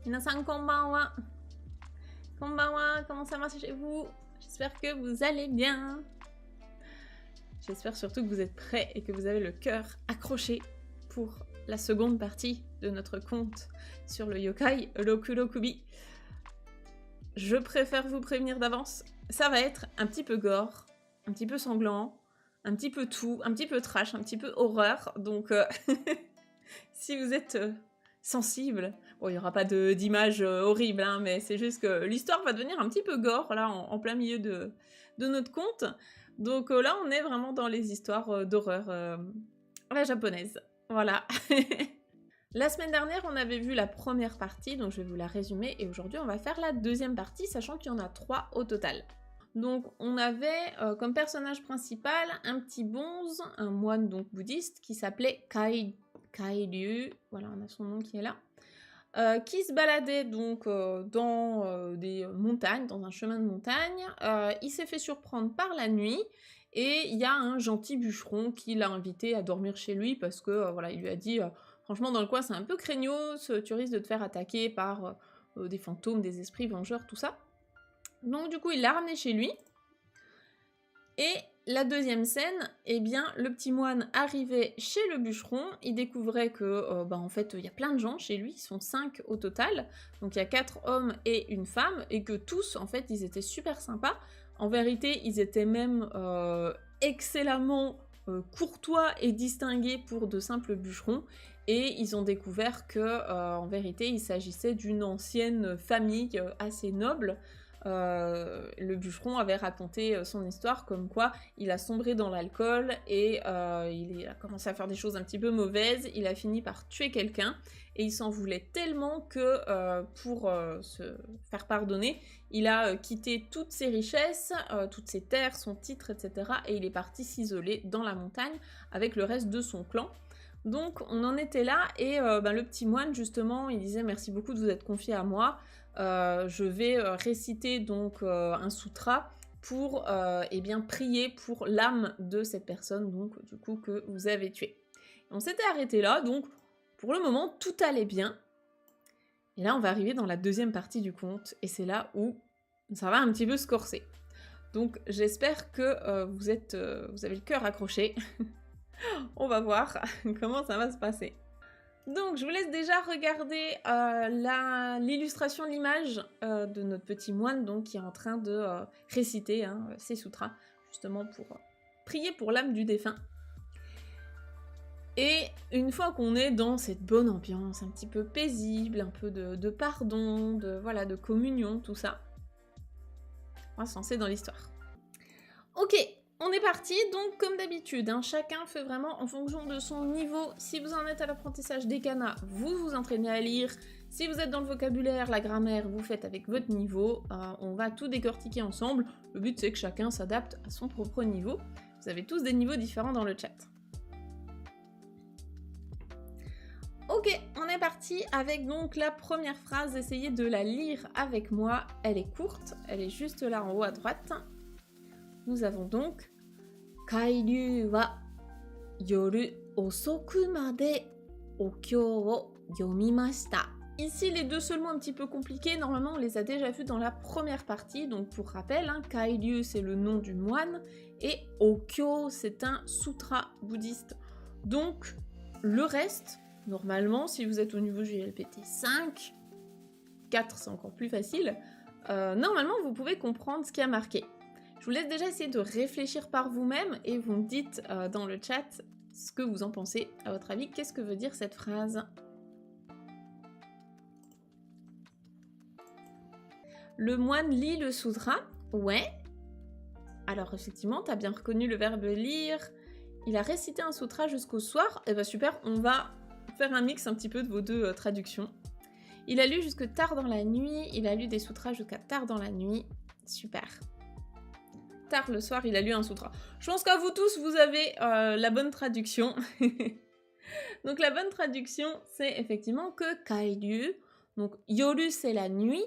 Minasan konbanwa. Konbanwa, comment ça marche chez vous? J'espère que vous allez bien. J'espère surtout que vous êtes prêts et que vous avez le cœur accroché pour la seconde partie de notre conte sur le yokai Rokurokubi. Je préfère vous prévenir d'avance, ça va être un petit peu gore, un petit peu sanglant, un petit peu tout, un petit peu trash, un petit peu horreur, donc si vous êtes sensible, bon il n'y aura pas d'images horribles, hein, mais c'est juste que l'histoire va devenir un petit peu gore, là, en plein milieu de notre conte, donc là on est vraiment dans les histoires d'horreur à la japonaise, voilà. La semaine dernière, on avait vu la première partie, donc je vais vous la résumer, et aujourd'hui on va faire la deuxième partie, sachant qu'il y en a 3 au total. Donc on avait comme personnage principal un petit bonze, un moine donc bouddhiste, qui s'appelait Kairyu, voilà on a son nom qui est là, qui se baladait donc dans des montagnes, dans un chemin de montagne. Il s'est fait surprendre par la nuit, et il y a un gentil bûcheron qui l'a invité à dormir chez lui, parce que voilà, il lui a dit... franchement, dans le coin, c'est un peu craignos, tu risques de te faire attaquer par des fantômes, des esprits vengeurs, tout ça. Donc du coup, il l'a ramené chez lui. Et la deuxième scène, eh bien, le petit moine arrivait chez le bûcheron, il découvrait que, en fait, il y a plein de gens chez lui, ils sont 5 au total, donc il y a 4 hommes et une femme, et que tous, en fait, ils étaient super sympas. En vérité, ils étaient même excellemment courtois et distingués pour de simples bûcherons, et ils ont découvert que, en vérité, il s'agissait d'une ancienne famille assez noble. Le bûcheron avait raconté son histoire, comme quoi il a sombré dans l'alcool et il a commencé à faire des choses un petit peu mauvaises, il a fini par tuer quelqu'un, et il s'en voulait tellement que pour se faire pardonner, il a quitté toutes ses richesses, toutes ses terres, son titre, etc., et il est parti s'isoler dans la montagne avec le reste de son clan. Donc on en était là, et le petit moine justement, il disait merci beaucoup de vous être confié à moi, je vais réciter donc un sutra pour eh bien prier pour l'âme de cette personne donc du coup que vous avez tuée. On s'était arrêté là, donc pour le moment tout allait bien, et là on va arriver dans la deuxième partie du conte, et c'est là où ça va un petit peu se corser. Donc j'espère que vous avez le cœur accroché. On va voir comment ça va se passer. Donc, je vous laisse déjà regarder l'illustration, l'image de notre petit moine donc, qui est en train de réciter ses sutras, justement pour prier pour l'âme du défunt. Et une fois qu'on est dans cette bonne ambiance, un petit peu paisible, un peu de pardon, de communion, tout ça, on va se lancer dans l'histoire. Ok, on est parti, donc comme d'habitude, chacun fait vraiment en fonction de son niveau. Si vous en êtes à l'apprentissage des kanas, vous vous entraînez à lire. Si vous êtes dans le vocabulaire, la grammaire, vous faites avec votre niveau. On va tout décortiquer ensemble. Le but c'est que chacun s'adapte à son propre niveau. Vous avez tous des niveaux différents dans le chat. Ok, on est parti avec donc la première phrase. Essayez de la lire avec moi. Elle est courte, elle est juste là en haut à droite. Nous avons donc Kairyu wa yoru osoku made okyo wo yomimashita. Ici, les deux seuls mots un petit peu compliqués, normalement on les a déjà vus dans la première partie, donc pour rappel, Kairyu c'est le nom du moine, et Okyo c'est un sutra bouddhiste. Donc le reste, normalement, si vous êtes au niveau JLPT 5, 4 c'est encore plus facile, normalement vous pouvez comprendre ce qui a marqué. Je vous laisse déjà essayer de réfléchir par vous-même et vous me dites dans le chat ce que vous en pensez. À votre avis, qu'est-ce que veut dire cette phrase? Le moine lit le sutra. Ouais. Alors effectivement, t'as bien reconnu le verbe lire. Il a récité un sutra jusqu'au soir. Et bah super, on va faire un mix un petit peu de vos deux traductions. Il a lu jusque tard dans la nuit. Il a lu des sutras jusqu'à tard dans la nuit. Super. Tard le soir, il a lu un sutra. Je pense qu'à vous tous, vous avez la bonne traduction. Donc la bonne traduction, c'est effectivement que Kairyu, donc yoru c'est la nuit,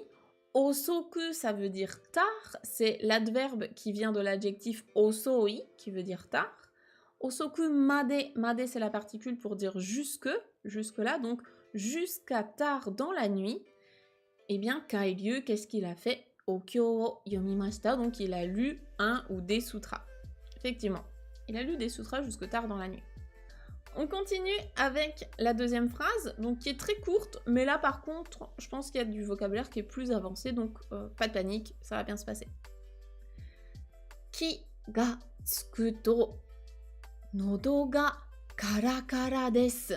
osoku ça veut dire tard, c'est l'adverbe qui vient de l'adjectif osoi, qui veut dire tard. Osoku made, made c'est la particule pour dire jusque là, donc jusqu'à tard dans la nuit. eh bien, Kairyu, qu'est-ce qu'il a fait? Okyo o yomimashita, donc il a lu un ou des sutras. Effectivement, il a lu des sutras jusque tard dans la nuit. On continue avec la deuxième phrase, donc qui est très courte, mais là par contre, je pense qu'il y a du vocabulaire qui est plus avancé, donc pas de panique, ça va bien se passer. Ki ga tsuku to nodo ga karakara desu.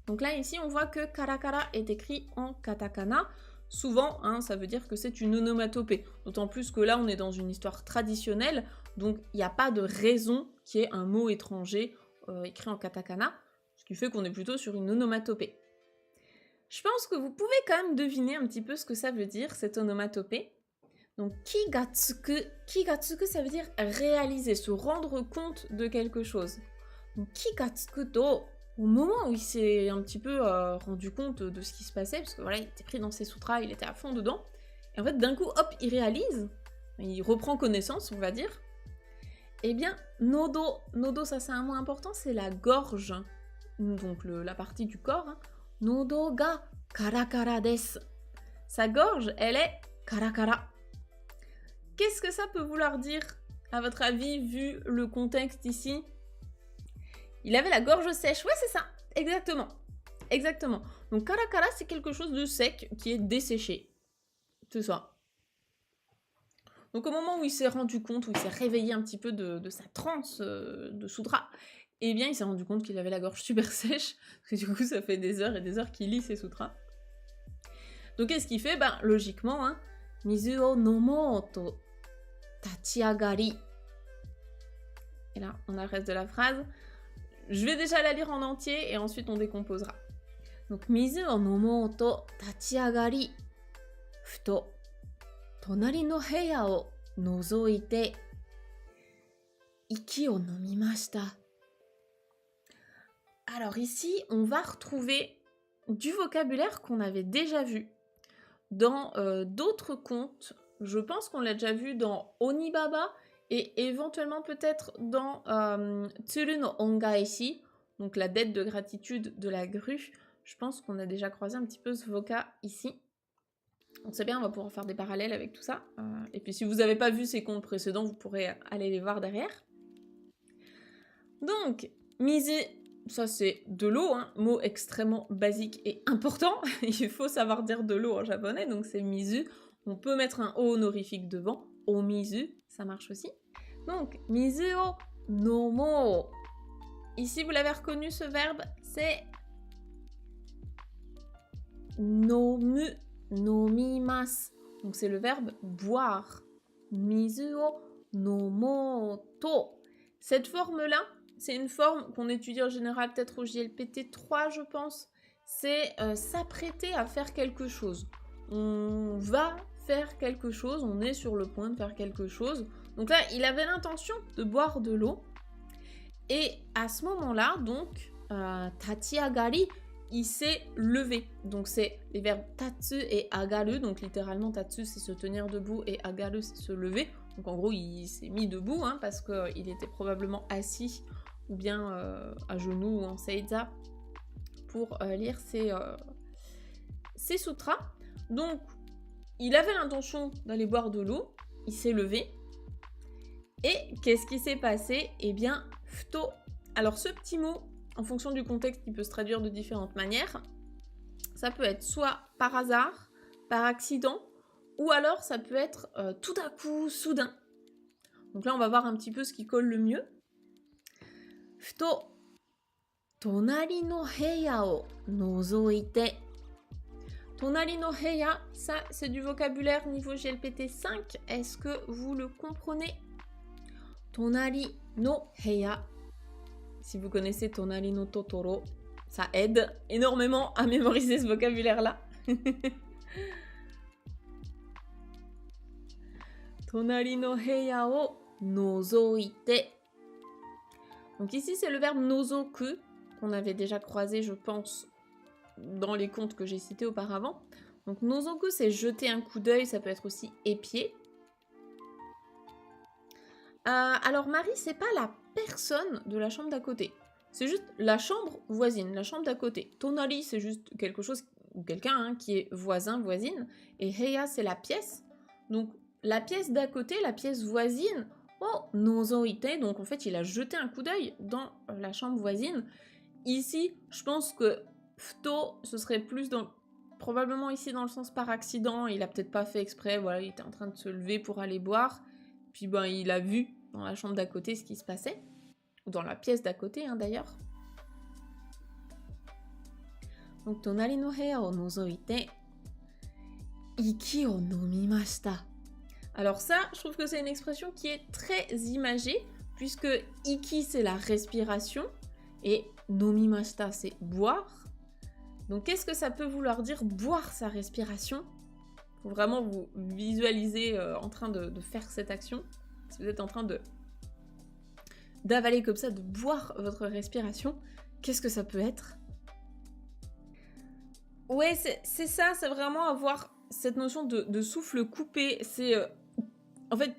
Donc là ici on voit que karakara est écrit en katakana. Souvent, hein, ça veut dire que c'est une onomatopée. D'autant plus que là on est dans une histoire traditionnelle, donc il n'y a pas de raison qu'il y ait un mot étranger écrit en katakana, ce qui fait qu'on est plutôt sur une onomatopée. Je pense que vous pouvez quand même deviner un petit peu ce que ça veut dire, cette onomatopée. Donc, kigatsuku, ça veut dire réaliser, se rendre compte de quelque chose. Donc, kigatsuku to, au moment où il s'est un petit peu rendu compte de ce qui se passait, parce que voilà, il était pris dans ses sutras, il était à fond dedans, et en fait, d'un coup, hop, il réalise, il reprend connaissance, on va dire. Eh bien, nodo, ça c'est un mot important, c'est la gorge, donc la partie du corps. Hein. Nodo ga karakara desu. Sa gorge, elle est karakara. Qu'est-ce que ça peut vouloir dire, à votre avis, vu le contexte ici? Il avait la gorge sèche, ouais c'est ça, exactement. Exactement. Donc karakara, c'est quelque chose de sec qui est desséché. C'est ça. Donc au moment où il s'est rendu compte, où il s'est réveillé un petit peu de sa transe de sutra, eh bien il s'est rendu compte qu'il avait la gorge super sèche, parce que du coup ça fait des heures et des heures qu'il lit ses sutras. Donc qu'est-ce qu'il fait? Ben logiquement, hein, Mizu o nomo to tachiagari. Et là, on a le reste de la phrase. Je vais déjà la lire en entier et ensuite on décomposera. Donc Mizu o nomo to tachiagari. Futo 隣の部屋を覗いて息を飲みました. Alors ici, on va retrouver du vocabulaire qu'on avait déjà vu dans d'autres contes. Je pense qu'on l'a déjà vu dans Onibaba et éventuellement peut-être dans Tsuru no Ongaeshi, donc la dette de gratitude de la grue. Je pense qu'on a déjà croisé un petit peu ce vocab ici. Donc c'est bien, on va pouvoir faire des parallèles avec tout ça. Et puis si vous n'avez pas vu ces contes précédents, vous pourrez aller les voir derrière. Donc, mizu, ça c'est de l'eau, hein, mot extrêmement basique et important. Il faut savoir dire de l'eau en japonais, donc c'est mizu. On peut mettre un o honorifique devant, o mizu, ça marche aussi. Donc, mizu o nomo. Ici, vous l'avez reconnu, ce verbe, c'est nomu. Nomimasu. Donc c'est le verbe boire. Mizu o nomoto. Cette forme-là, c'est une forme qu'on étudie en général peut-être au JLPT 3, je pense. C'est s'apprêter à faire quelque chose. On va faire quelque chose, on est sur le point de faire quelque chose. Donc là, il avait l'intention de boire de l'eau. Et à ce moment-là, donc, tachiagari, il s'est levé. Donc c'est les verbes tatsu et agaru. Donc littéralement tatsu c'est se tenir debout et agaru c'est se lever. Donc en gros il s'est mis debout hein, parce qu'il était probablement assis ou bien à genoux ou en seiza pour lire ses sutras. Donc il avait l'intention d'aller boire de l'eau. Il s'est levé. Et qu'est-ce qui s'est passé? Eh bien, futo. Alors ce petit mot, en fonction du contexte, il peut se traduire de différentes manières. Ça peut être soit par hasard, par accident, ou alors ça peut être tout à coup, soudain. Donc là, on va voir un petit peu ce qui colle le mieux. Futo, tonari no heya o nozoite. Tonari no heya, ça c'est du vocabulaire niveau GLPT 5. Est-ce que vous le comprenez? Tonari no heya. Si vous connaissez Tonari no Totoro, ça aide énormément à mémoriser ce vocabulaire-là. Tonari no heya o nozoite. Donc ici, c'est le verbe nozoku, qu'on avait déjà croisé, je pense, dans les contes que j'ai cités auparavant. Donc nozoku, c'est jeter un coup d'œil, ça peut être aussi épier. Alors Marie, c'est pas la personne de la chambre d'à côté. C'est juste la chambre voisine, la chambre d'à côté. Tonari, c'est juste quelque chose ou quelqu'un hein, qui est voisin, voisine, et heya c'est la pièce, donc la pièce d'à côté, la pièce voisine, oh, nozoite, donc en fait il a jeté un coup d'œil dans la chambre voisine. Ici, je pense que futo, ce serait plus dans, probablement ici dans le sens par accident, il a peut-être pas fait exprès, voilà, il était en train de se lever pour aller boire, puis ben il a vu dans la chambre d'à côté ce qui se passait, ou dans la pièce d'à côté hein, d'ailleurs. Donc, tonari no heya o nozoite, iki o nomimashita. Alors ça, je trouve que c'est une expression qui est très imagée, puisque iki c'est la respiration, et nomimashita c'est boire. Donc qu'est-ce que ça peut vouloir dire boire sa respiration? Faut vraiment vous visualiser en train de faire cette action. Si vous êtes en train d'avaler comme ça, de boire votre respiration, qu'est-ce que ça peut être? Ouais, c'est ça, c'est vraiment avoir cette notion de souffle coupé. C'est en fait,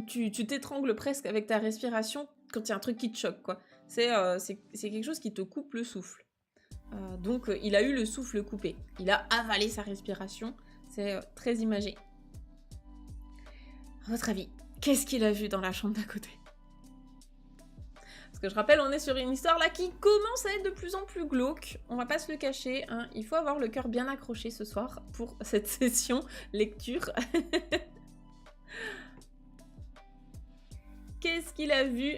tu t'étrangles presque avec ta respiration quand il y a un truc qui te choque, quoi. C'est quelque chose qui te coupe le souffle. Donc, il a eu le souffle coupé. Il a avalé sa respiration. C'est très imagé. À votre avis, qu'est-ce qu'il a vu dans la chambre d'à côté? Parce que je rappelle, on est sur une histoire là qui commence à être de plus en plus glauque. On va pas se le cacher, hein. Il faut avoir le cœur bien accroché ce soir pour cette session lecture. Qu'est-ce qu'il a vu?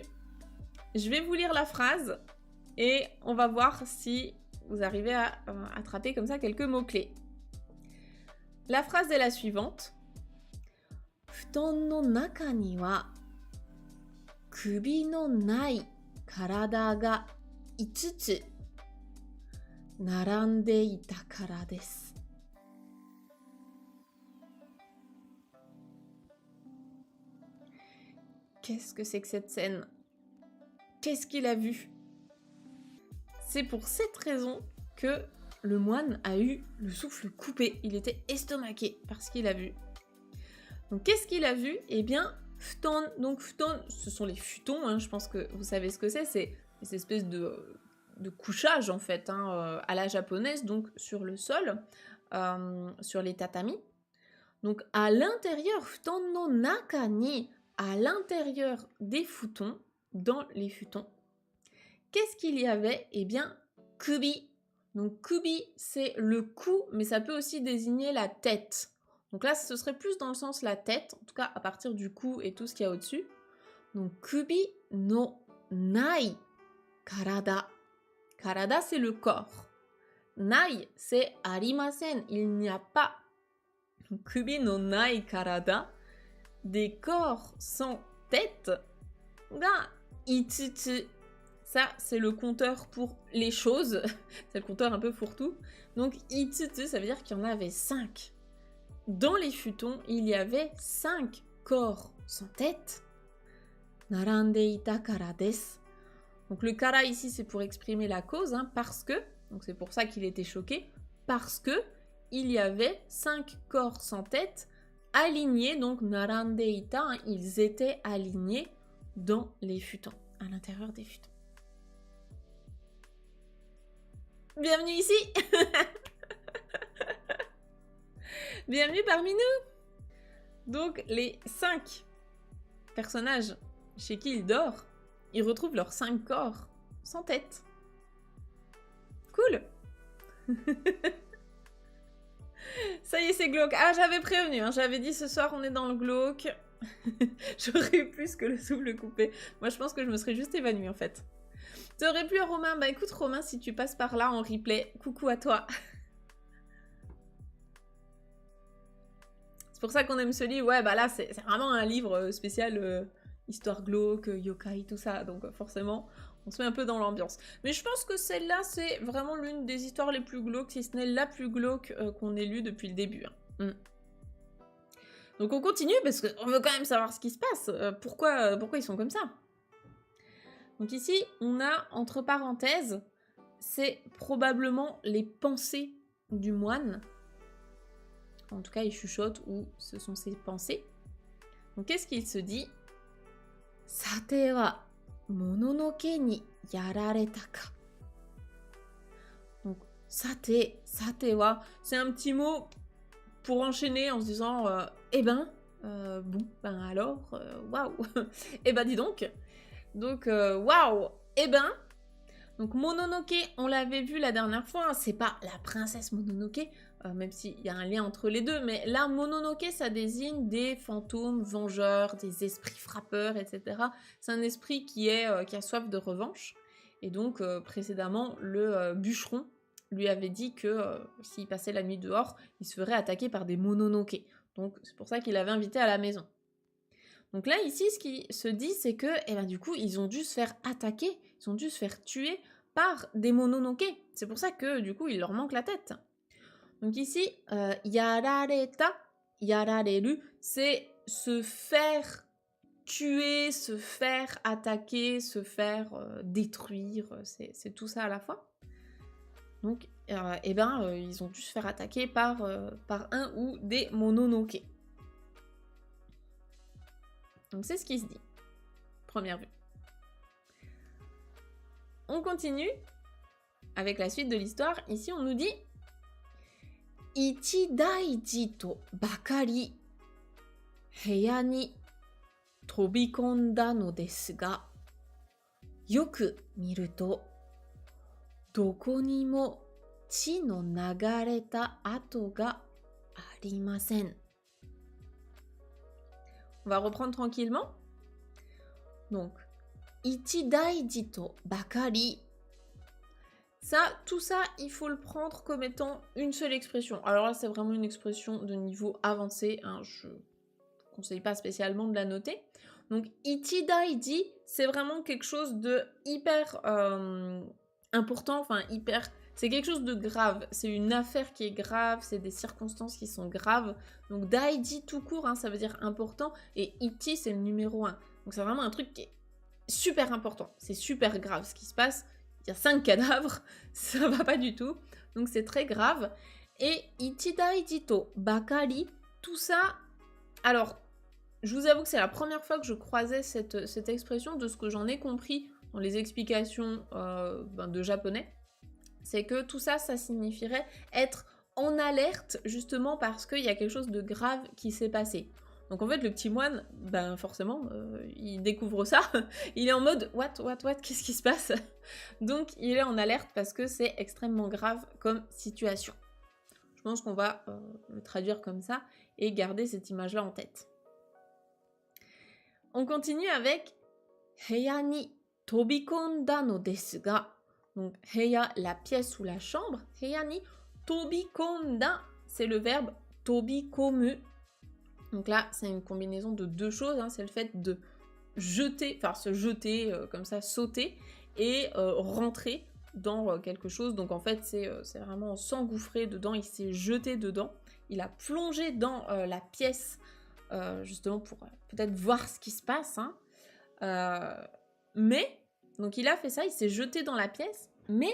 Je vais vous lire la phrase et on va voir si vous arrivez à attraper comme ça quelques mots-clés. La phrase est la suivante. Futon no naka ni wa kubi no nai karada ga 5つ narande ita kara desu. Qu'est-ce que c'est que cette scène? Qu'est-ce qu'il a vu? C'est pour cette raison que le moine a eu le souffle coupé. Il était estomaqué par ce qu'il a vu. Donc qu'est-ce qu'il a vu? Eh bien, futon. Donc futon, ce sont les futons, hein, je pense que vous savez ce que c'est. C'est cette espèce de couchage en fait, hein, à la japonaise, donc sur le sol, sur les tatamis. Donc à l'intérieur, futon no naka ni, à l'intérieur des futons, dans les futons, qu'est-ce qu'il y avait? Eh bien, kubi. Donc kubi, c'est le cou, mais ça peut aussi désigner la tête. Donc là, ce serait plus dans le sens la tête, en tout cas à partir du cou et tout ce qu'il y a au-dessus. Donc kubi no nai karada. Karada, c'est le corps. Nai, c'est arimasen, il n'y a pas. Kubi no nai karada, des corps sans tête, ga 5つ. Ça, c'est le compteur pour les choses. C'est le compteur un peu fourre-tout. Donc, 5つ, ça veut dire qu'il y en avait 5. Dans les futons, il y avait 5 corps sans tête. Narande ita kara desu. Donc, le kara ici, c'est pour exprimer la cause, hein, parce que, donc c'est pour ça qu'il était choqué, parce que il y avait 5 corps sans tête alignés, donc narande ita, hein, ils étaient alignés dans les futons, à l'intérieur des futons. Bienvenue ici. Bienvenue parmi nous. Donc les 5 personnages chez qui il dort, ils retrouvent leurs 5 corps sans tête. Cool. Ça y est, c'est glauque. Ah, j'avais prévenu, hein, j'avais dit ce soir on est dans le glauque. J'aurais eu plus que le souffle coupé. Moi je pense que je me serais juste évanouie en fait. T'aurais plu à Romain? Bah écoute Romain, si tu passes par là en replay, coucou à toi. C'est pour ça qu'on aime ce livre. Ouais, bah là c'est vraiment un livre spécial histoire glauque, yokai, tout ça. Donc forcément, on se met un peu dans l'ambiance. Mais je pense que celle-là, c'est vraiment l'une des histoires les plus glauques, si ce n'est la plus glauque qu'on ait lue depuis le début. Hein. Donc on continue parce qu'on veut quand même savoir ce qui se passe. Pourquoi ils sont comme ça? Donc ici, on a, entre parenthèses, c'est probablement les pensées du moine. En tout cas, il chuchote ou ce sont ses pensées. Donc qu'est-ce qu'il se dit? Sate wa mononoke ni yarareta ka. Donc sate wa, c'est un petit mot pour enchaîner en se disant eh ben, bon, ben alors, waouh, eh ben dis donc. Donc, waouh, eh ben. Donc Mononoke, on l'avait vu la dernière fois, hein, c'est pas la princesse Mononoke, même s'il y a un lien entre les deux, mais là, Mononoke, ça désigne des fantômes vengeurs, des esprits frappeurs, etc. C'est un esprit qui a soif de revanche. Et donc, précédemment, le bûcheron lui avait dit que s'il passait la nuit dehors, il se ferait attaquer par des Mononoke. Donc, c'est pour ça qu'il l'avait invité à la maison. Donc là, ici, ce qui se dit, c'est que, eh ben, du coup, ils ont dû se faire attaquer, ils ont dû se faire tuer par des Mononoke. C'est pour ça que, du coup, il leur manque la tête. Donc ici, yarareta, yarareru, c'est se faire tuer, se faire attaquer, se faire détruire, c'est tout ça à la fois. Donc, eh ben, ils ont dû se faire attaquer par un ou des Mononoke. Donc c'est ce qui se dit. Première vue. On continue avec la suite de l'histoire. Ici, on nous dit Ichi daiji to bakari heya ni tobikonda no desu ga yoku miru to doko ni mo chi no nagareta ato ga arimasen. On va reprendre tranquillement. Donc, ichi daiji to bakari. Ça, tout ça, il faut le prendre comme étant une seule expression. Alors là, c'est vraiment une expression de niveau avancé. Hein, je ne conseille pas spécialement de la noter. Donc, ichi daiji, c'est vraiment quelque chose de hyper important. Enfin, hyper... C'est quelque chose de grave. C'est une affaire qui est grave. C'est des circonstances qui sont graves. Donc, daiji tout court, hein, ça veut dire important. Et ichi, c'est le numéro 1. Donc, c'est vraiment un truc qui est super important. C'est super grave ce qui se passe. Il y a 5 cadavres, ça va pas du tout. Donc c'est très grave. Et ichi daiji to bakari, tout ça... Alors, je vous avoue que c'est la première fois que je croisais cette expression. De ce que j'en ai compris dans les explications de japonais, c'est que tout ça, ça signifierait être en alerte, justement parce qu'il y a quelque chose de grave qui s'est passé. Donc en fait, le petit moine, ben forcément, il découvre ça. Il est en mode what, qu'est-ce qui se passe? Donc il est en alerte parce que c'est extrêmement grave comme situation. Je pense qu'on va le traduire comme ça et garder cette image-là en tête. On continue avec heya ni tobikonda no desu ga. Donc heya, la pièce ou la chambre. Heya ni tobikonda, c'est le verbe tobikomu. Donc là, c'est une combinaison de deux choses, hein. C'est le fait de jeter, enfin se jeter comme ça, sauter, et rentrer dans quelque chose. Donc en fait, c'est vraiment s'engouffrer dedans, il s'est jeté dedans, il a plongé dans la pièce, justement pour peut-être voir ce qui se passe. Hein. Mais, donc il a fait ça, il s'est jeté dans la pièce, mais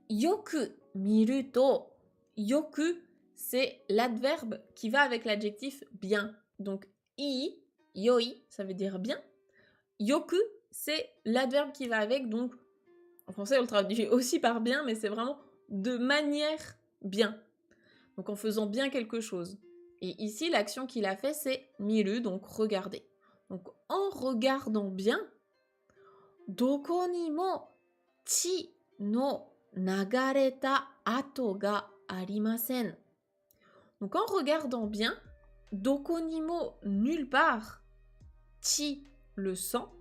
yoku miru to, yoku, c'est l'adverbe qui va avec l'adjectif bien. Donc, yoi, ça veut dire bien. Yoku, c'est l'adverbe qui va avec. Donc, en français, on le traduit aussi par bien, mais c'est vraiment de manière bien. Donc, en faisant bien quelque chose. Et ici, l'action qu'il a fait, c'est miru, donc regarder. Donc, en regardant bien, doko ni mo chi no nagareta ato ga arimasen. Donc en regardant bien, dokonimo, nulle part, chi, le sang,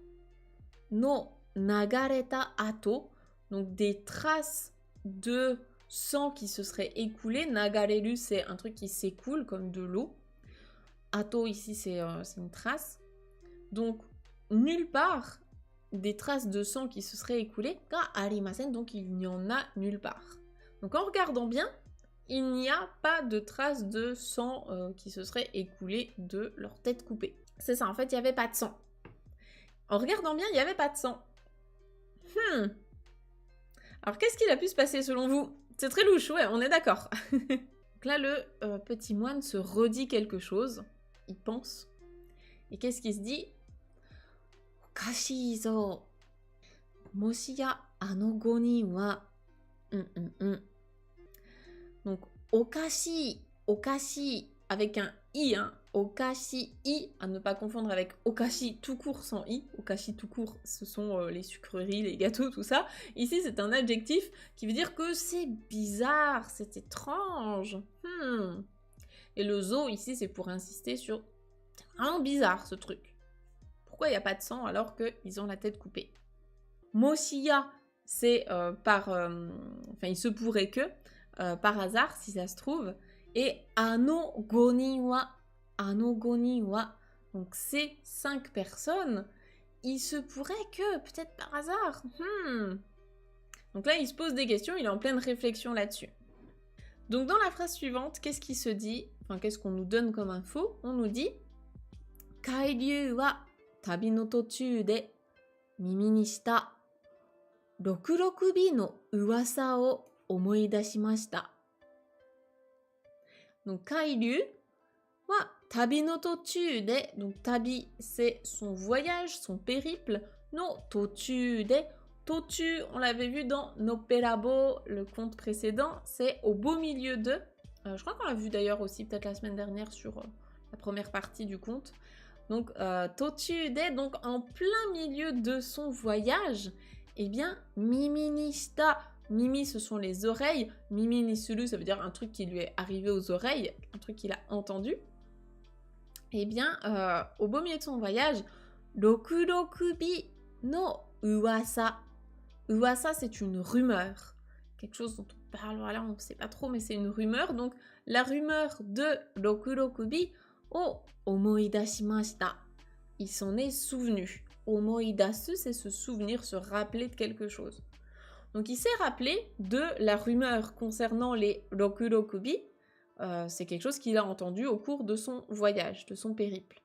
no nagareta ato, donc des traces de sang qui se seraient écoulées. Nagareru, c'est un truc qui s'écoule comme de l'eau. Ato, ici, c'est une trace. Donc, nulle part, des traces de sang qui se seraient écoulées, ga arimasen, donc il n'y en a nulle part. Donc en regardant bien, il n'y a pas de traces de sang qui se seraient écoulées de leur tête coupée. C'est ça, en fait, il n'y avait pas de sang. En regardant bien, il n'y avait pas de sang. Alors, qu'est-ce qu'il a pu se passer selon vous? C'est très louche, ouais, on est d'accord. Donc là, le petit moine se redit quelque chose. Il pense. Et qu'est-ce qu'il se dit? Okashi zo. Moshi ya ano 5 人wa. Donc, okashi, avec un i, hein. Okashi i, à ne pas confondre avec okashi tout court sans i. Okashi tout court, ce sont les sucreries, les gâteaux, tout ça. Ici, c'est un adjectif qui veut dire que c'est bizarre, c'est étrange. Et le zo, ici, c'est pour insister sur... C'est vraiment bizarre, ce truc. Pourquoi il n'y a pas de sang alors qu'ils ont la tête coupée? Moshiya, c'est enfin, il se pourrait que, par hasard, si ça se trouve. Et anogoni wa, donc ces 5 personnes, il se pourrait que, peut-être par hasard. Donc là, il se pose des questions, il est en pleine réflexion là-dessus. Donc dans la phrase suivante, qu'est-ce qui se dit? Enfin, qu'est-ce qu'on nous donne comme info? On nous dit Kairyu wa tabi no tochū de mimi ni shita 66 bi no uwasa o omoidashimashita. Donc, Kairyu wa tabi no tochū de, donc tabi c'est son voyage, son périple, no tochū de, tochu on l'avait vu dans Nopperabo, le conte précédent, c'est au beau milieu de, je crois qu'on l'a vu d'ailleurs aussi peut-être la semaine dernière sur la première partie du conte. Donc, tochū de, donc en plein milieu de son voyage, eh bien, mimi ni shita, mimi ce sont les oreilles, mimi ni suru ça veut dire un truc qui lui est arrivé aux oreilles, un truc qu'il a entendu. Eh bien, au beau milieu de son voyage, 66 bi no uwasa. Uwasa, c'est une rumeur. Quelque chose dont on parle, voilà, on ne sait pas trop, mais c'est une rumeur. Donc, la rumeur de 66 bi o omoidashimashita. Il s'en est souvenu. Omoidasu, c'est se souvenir, se rappeler de quelque chose. Donc, il s'est rappelé de la rumeur concernant les 66 bi. C'est quelque chose qu'il a entendu au cours de son voyage, de son périple.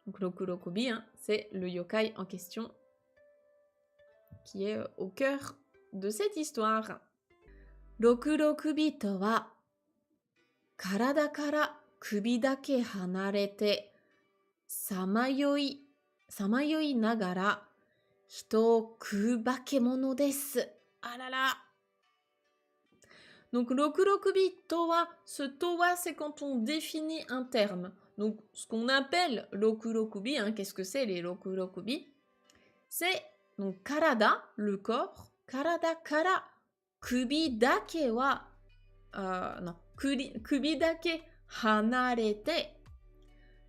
Donc, 66 bi, hein, c'est le yokai en question qui est au cœur de cette histoire. 66 bi to wa karada kara kubi dake hanarete samayoi nagara hito o kuu bakemono desu. Ah là là. Donc 66 bi to wa, ce to wa c'est quand on définit un terme. Donc ce qu'on appelle 66 bi, hein, qu'est-ce que c'est les 66 bi? C'est donc karada, le corps, karada kara kubi dake wa, non, kubi dake hanarete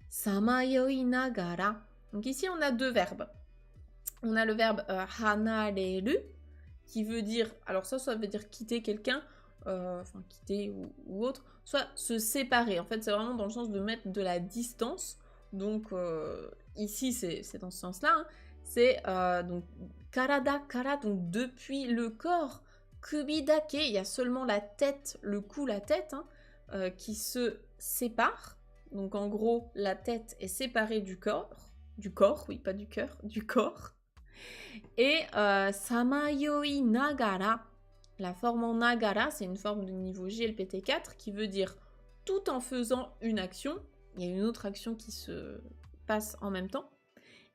samayoi nagara. Donc ici on a 2 verbes. On a le verbe hanareru qui veut dire, alors ça veut dire quitter quelqu'un, enfin quitter ou autre, soit se séparer. En fait c'est vraiment dans le sens de mettre de la distance. Donc ici c'est dans ce sens-là. Hein. C'est donc karada kara, donc depuis le corps, kubi dake, il y a seulement la tête, le cou, la tête, hein, qui se séparent. Donc en gros, la tête est séparée du corps, oui, pas du cœur, du corps. Et samayoi nagara, la forme en nagara, c'est une forme de niveau JLPT4 qui veut dire tout en faisant une action, il y a une autre action qui se passe en même temps.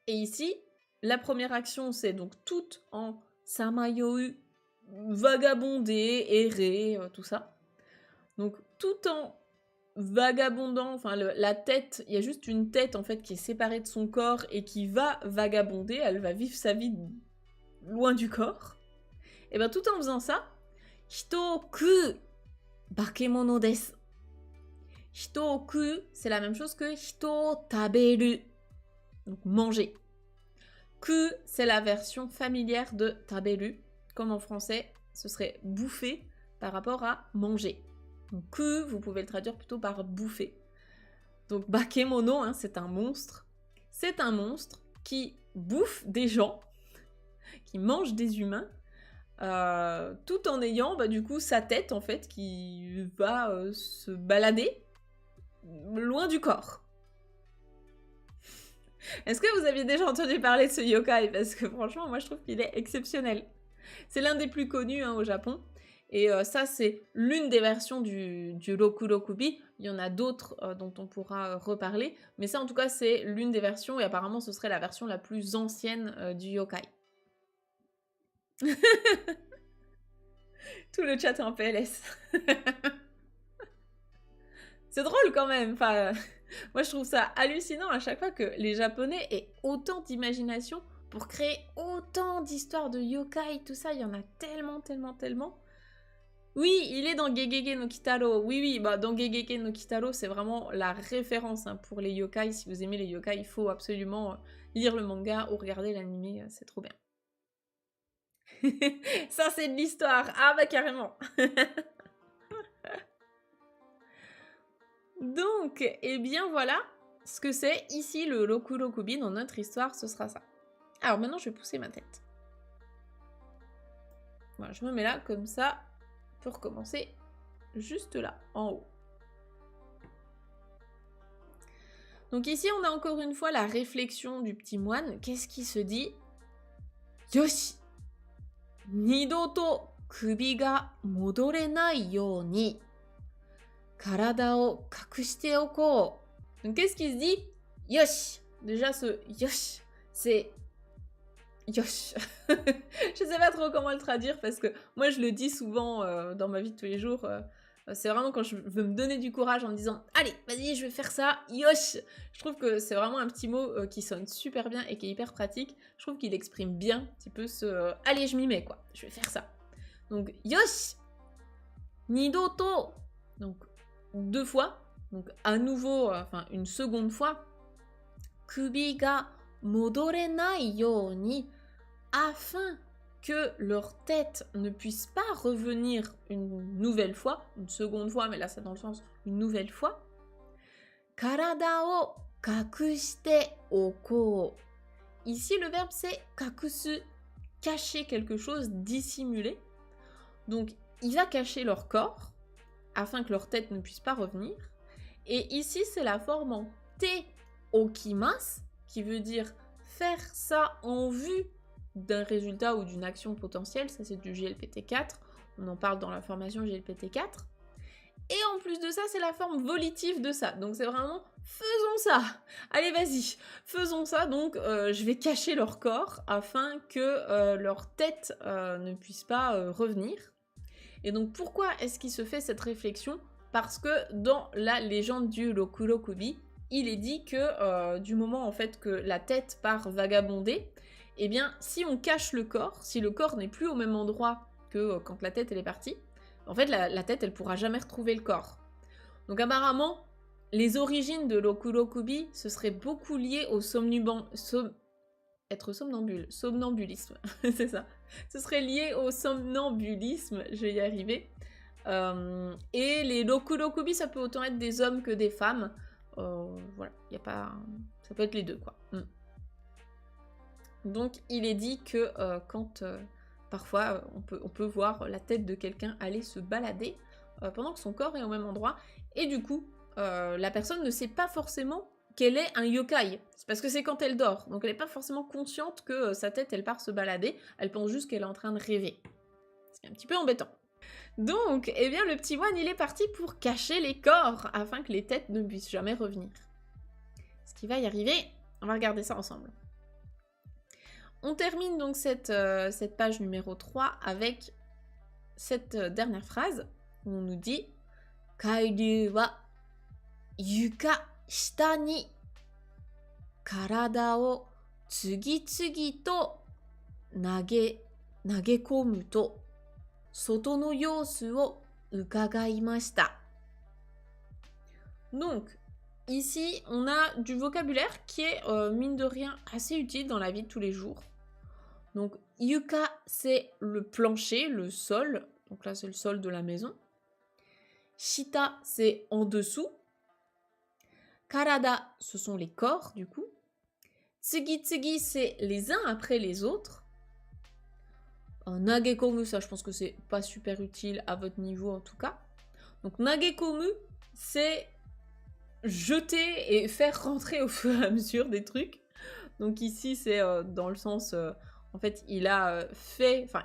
Et ici, la première action, c'est donc tout en samayoi, vagabonder, errer, tout ça. Donc tout en vagabondant, enfin la tête, il y a juste une tête en fait qui est séparée de son corps et qui va vagabonder, elle va vivre sa vie loin du corps. Et bien tout en faisant ça, hito ku bakemono desu. Hito ku, c'est la même chose que hito taberu, donc manger. Ku, c'est la version familière de taberu, comme en français, ce serait bouffer par rapport à manger. Donc ku, vous pouvez le traduire plutôt par bouffer. Donc bakemono, hein, c'est un monstre. C'est un monstre qui bouffe des gens, qui mange des humains, tout en ayant du coup sa tête en fait qui va se balader loin du corps. Est-ce que vous aviez déjà entendu parler de ce yokai? Parce que franchement, moi je trouve qu'il est exceptionnel. C'est l'un des plus connus hein, au Japon. Et ça, c'est l'une des versions du 66 bi. Il y en a d'autres dont on pourra reparler. Mais ça, en tout cas, c'est l'une des versions. Et apparemment, ce serait la version la plus ancienne du yokai. Tout le chat est en PLS. C'est drôle quand même. Enfin, moi, je trouve ça hallucinant à chaque fois que les Japonais aient autant d'imagination pour créer autant d'histoires de yokai, tout ça. Il y en a tellement, tellement, tellement. Oui, il est dans Gegege no Kitaro. Oui, oui, bah dans Gegege no Kitaro, c'est vraiment la référence hein, pour les yokai. Si vous aimez les yokai, il faut absolument lire le manga ou regarder l'anime, c'est trop bien. Ça, c'est de l'histoire. Ah bah carrément. Donc, eh bien voilà ce que c'est ici le Rokurokubi dans notre histoire, ce sera ça. Alors maintenant, je vais pousser ma tête. Voilà, je me mets là comme ça pour commencer juste là, en haut. Donc ici, on a encore une fois la réflexion du petit moine. Qu'est-ce qui se dit? Yoshi! Nidoto kubi ga modorenai you ni karada o kakushite oko. Donc qu'est-ce qui se dit? Yoshi! Déjà ce yoshi, c'est yosh. Je sais pas trop comment le traduire parce que moi je le dis souvent dans ma vie de tous les jours. C'est vraiment quand je veux me donner du courage en me disant allez, vas-y, je vais faire ça, yosh. Je trouve que c'est vraiment un petit mot qui sonne super bien et qui est hyper pratique. Je trouve qu'il exprime bien un petit peu ce allez, je m'y mets quoi, je vais faire ça. Donc yosh, nidoto, donc 2 fois, donc à nouveau, enfin une seconde fois, kubi ga modorenai you ni, afin que leur tête ne puisse pas revenir une nouvelle fois, une seconde fois, mais là c'est dans le sens une nouvelle fois. Karada o kakushite oko. Ici le verbe c'est kakusu, cacher quelque chose, dissimuler. Donc il va cacher leur corps afin que leur tête ne puisse pas revenir. Et ici c'est la forme en te okimasu qui veut dire faire ça en vue d'un résultat ou d'une action potentielle, ça c'est du GLPT4, on en parle dans la formation GLPT4. Et en plus de ça, c'est la forme volitive de ça, donc c'est vraiment faisons ça, allez vas-y, faisons ça, donc je vais cacher leur corps afin que leur tête ne puisse pas revenir. Et donc pourquoi est-ce qu'il se fait cette réflexion? Parce que dans la légende du Rokurokubi, il est dit que du moment en fait que la tête part vagabonder, eh bien, si on cache le corps, si le corps n'est plus au même endroit que quand la tête elle est partie, en fait, la tête elle pourra jamais retrouver le corps. Donc apparemment, les origines de Rokurokubi, ce serait beaucoup lié au être somnambule, somnambulisme, c'est ça. Ce serait lié au somnambulisme, je vais y arriver. Et les Rokurokubi, ça peut autant être des hommes que des femmes. Voilà, y a pas... ça peut être les deux, quoi. Donc il est dit que quand parfois on peut voir la tête de quelqu'un aller se balader pendant que son corps est au même endroit, et du coup la personne ne sait pas forcément qu'elle est un yokai. C'est parce que c'est quand elle dort, donc elle n'est pas forcément consciente que sa tête elle part se balader, elle pense juste qu'elle est en train de rêver. C'est un petit peu embêtant. Donc, eh bien le petit moine il est parti pour cacher les corps afin que les têtes ne puissent jamais revenir. Est-ce qu'il va y arriver? On va regarder ça ensemble. On termine donc cette page numéro 3 avec cette dernière phrase où on nous dit Kairyu wa yuka shita ni karada o tsugitsugi to nagekomu to soto no yosu o ukagaimashita. Donc, ici, on a du vocabulaire qui est, mine de rien, assez utile dans la vie de tous les jours. Donc, yuka, c'est le plancher, le sol. Donc là, c'est le sol de la maison. Shita, c'est en dessous. Karada, ce sont les corps, du coup. Tsugi, c'est les uns après les autres. Nagekomu, ça, je pense que c'est pas super utile à votre niveau, en tout cas. Donc, nagekomu, c'est jeter et faire rentrer au fur et à mesure des trucs. Donc ici, c'est dans le sens... en fait, il a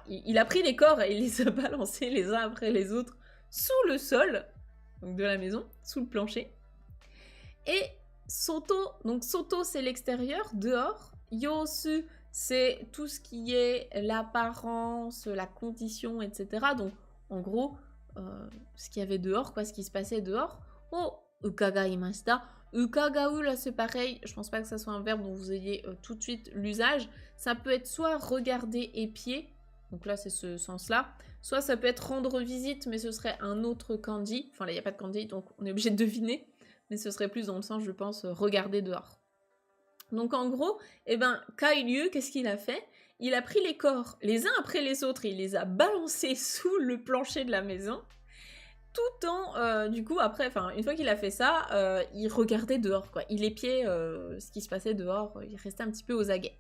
il a pris les corps et il les a balancés les uns après les autres sous le sol, donc de la maison, sous le plancher. Et soto, donc soto c'est l'extérieur, dehors. Yosu, c'est tout ce qui est l'apparence, la condition, etc. Donc en gros, ce qu'il y avait dehors, quoi, ce qui se passait dehors. Oh, ukagaimashita. Ukagau, là, c'est pareil. Je pense pas que ça soit un verbe dont vous ayez tout de suite l'usage. Ça peut être soit regarder, épier. Donc là, c'est ce sens-là. Soit ça peut être rendre visite, mais ce serait un autre kanji. Enfin, là, il n'y a pas de kanji, donc on est obligé de deviner. Mais ce serait plus dans le sens, je pense, regarder dehors. Donc en gros, eh ben, Kairyu, qu'est-ce qu'il a fait? Il a pris les corps, les uns après les autres, et il les a balancés sous le plancher de la maison. Tout en, du coup, après, enfin, une fois qu'il a fait ça, il regardait dehors, quoi. Il épiait ce qui se passait dehors, il restait un petit peu aux aguets.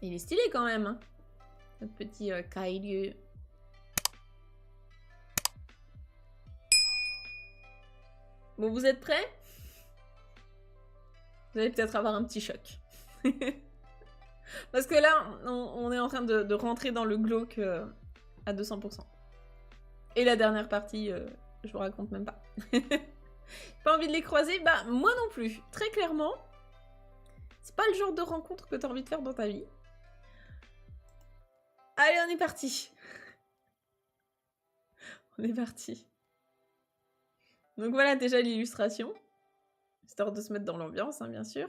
Il est stylé quand même, hein, notre petit Kairyu. Bon, vous êtes prêts? Vous allez peut-être avoir un petit choc. Parce que là, on est en train de rentrer dans le glauque à 200%. Et la dernière partie, je vous raconte même pas. Pas envie de les croiser? Bah, moi non plus. Très clairement, c'est pas le genre de rencontre que t'as envie de faire dans ta vie. Allez, on est parti. On est parti. Donc voilà déjà l'illustration. Histoire de se mettre dans l'ambiance, hein, bien sûr.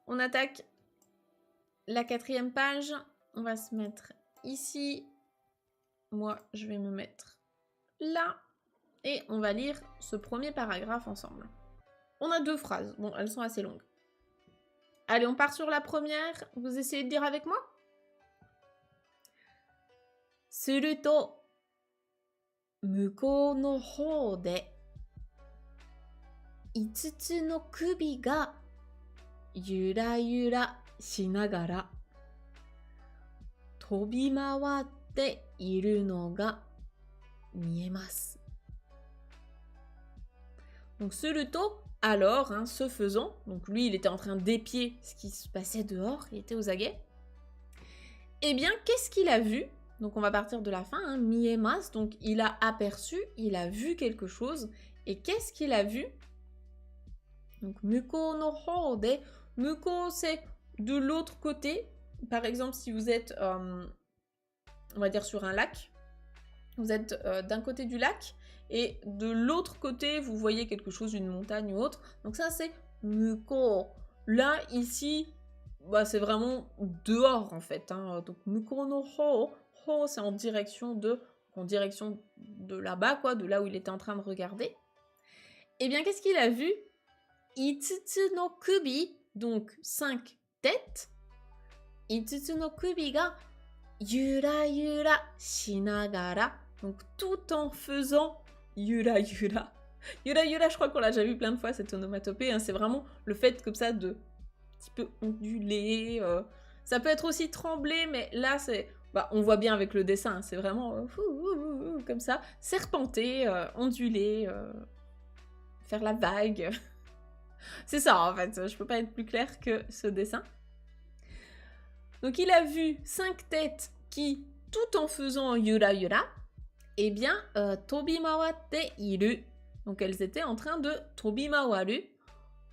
On attaque la 4e page. On va se mettre ici. Moi, je vais me mettre là. Et on va lire ce premier paragraphe ensemble. On a 2 phrases. Bon, elles sont assez longues. Allez, on part sur la première. Vous essayez de dire avec moi? Suruto, mukou no hou de 5つの首がゆらゆらしながら飛び回っているのが見えます。Donc, suruto, alors, hein, ce faisant, donc lui, il était en train d'épier ce qui se passait dehors, il était aux aguets. Eh bien, qu'est-ce qu'il a vu? Donc, on va partir de la fin, hein, miemas, donc il a aperçu, il a vu quelque chose. Et qu'est-ce qu'il a vu? Donc, muko no hou de, muko, c'est de l'autre côté. Par exemple, si vous êtes, on va dire sur un lac, vous êtes d'un côté du lac, et de l'autre côté, vous voyez quelque chose, une montagne ou autre. Donc ça, c'est muko. Là, ici, bah, c'est vraiment dehors, en fait. Hein. Donc, muko no hou, hou, c'est en direction de là-bas, quoi, de là où il était en train de regarder. Eh bien, qu'est-ce qu'il a vu? Itsutsu no kubi, donc 5 têtes. Itsutsu no kubi ga yura yura shinagara, donc tout en faisant yura yura. Yura yura, je crois qu'on l'a déjà vu plein de fois, cette onomatopée. Hein, c'est vraiment le fait comme ça de un petit peu onduler. Ça peut être aussi trembler, mais là, c'est... Bah, on voit bien avec le dessin, hein, c'est vraiment comme ça, serpenter, onduler, faire la vague. C'est ça, en fait, je peux pas être plus clair que ce dessin. Donc, il a vu 5 têtes qui, tout en faisant yura yura, eh bien, tobi mawatte iru. Donc, elles étaient en train de tobi mawaru.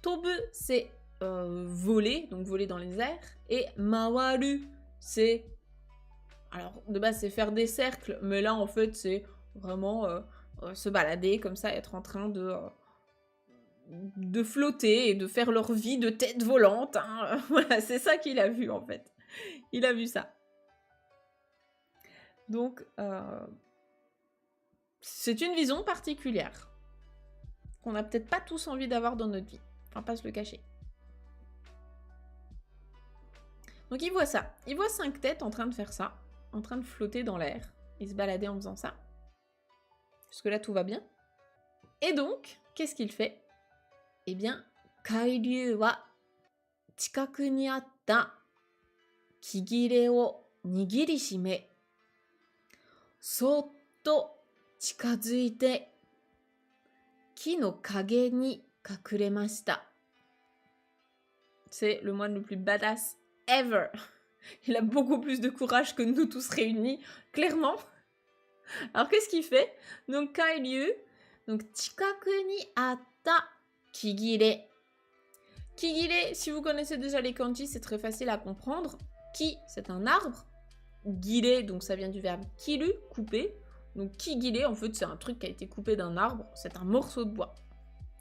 Tobu, c'est voler, donc voler dans les airs. Et mawaru, c'est... Alors, de base, c'est faire des cercles, mais là, en fait, c'est vraiment se balader comme ça, être en train de flotter et de faire leur vie de tête volante. Hein. Voilà, c'est ça qu'il a vu, en fait. Il a vu ça. Donc, c'est une vision particulière qu'on n'a peut-être pas tous envie d'avoir dans notre vie. On va pas se le cacher. Donc, il voit ça. Il voit 5 têtes en train de faire ça, en train de flotter dans l'air et se balader en faisant ça. Jusque-là, tout va bien. Et donc, qu'est-ce qu'il fait? Eh bien, Kairyu wa chikaku ni atta kigire o nigirishime sotto chikazuite ki no kage ni kakuremashita. C'est le moine le plus badass ever. Il a beaucoup plus de courage que nous tous réunis, clairement. Alors, qu'est-ce qu'il fait? Donc, Kairyu, donc, chikaku ni atta kigire. Kigire, si vous connaissez déjà les kanji, c'est très facile à comprendre. Ki, c'est un arbre. Gile, donc ça vient du verbe kiru, couper. Donc kigile, en fait, c'est un truc qui a été coupé d'un arbre. C'est un morceau de bois,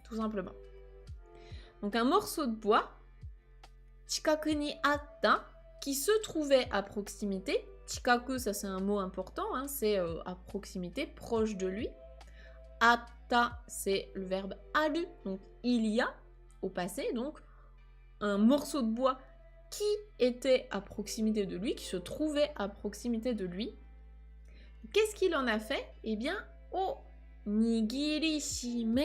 tout simplement. Donc un morceau de bois, chikaku ni atta, qui se trouvait à proximité. Chikaku, ça c'est un mot important, hein, c'est à proximité, proche de lui. Atta, c'est le verbe aru, donc il y a, au passé, donc un morceau de bois qui était à proximité de lui, qui se trouvait à proximité de lui. Qu'est-ce qu'il en a fait? Eh bien, o nigirishime.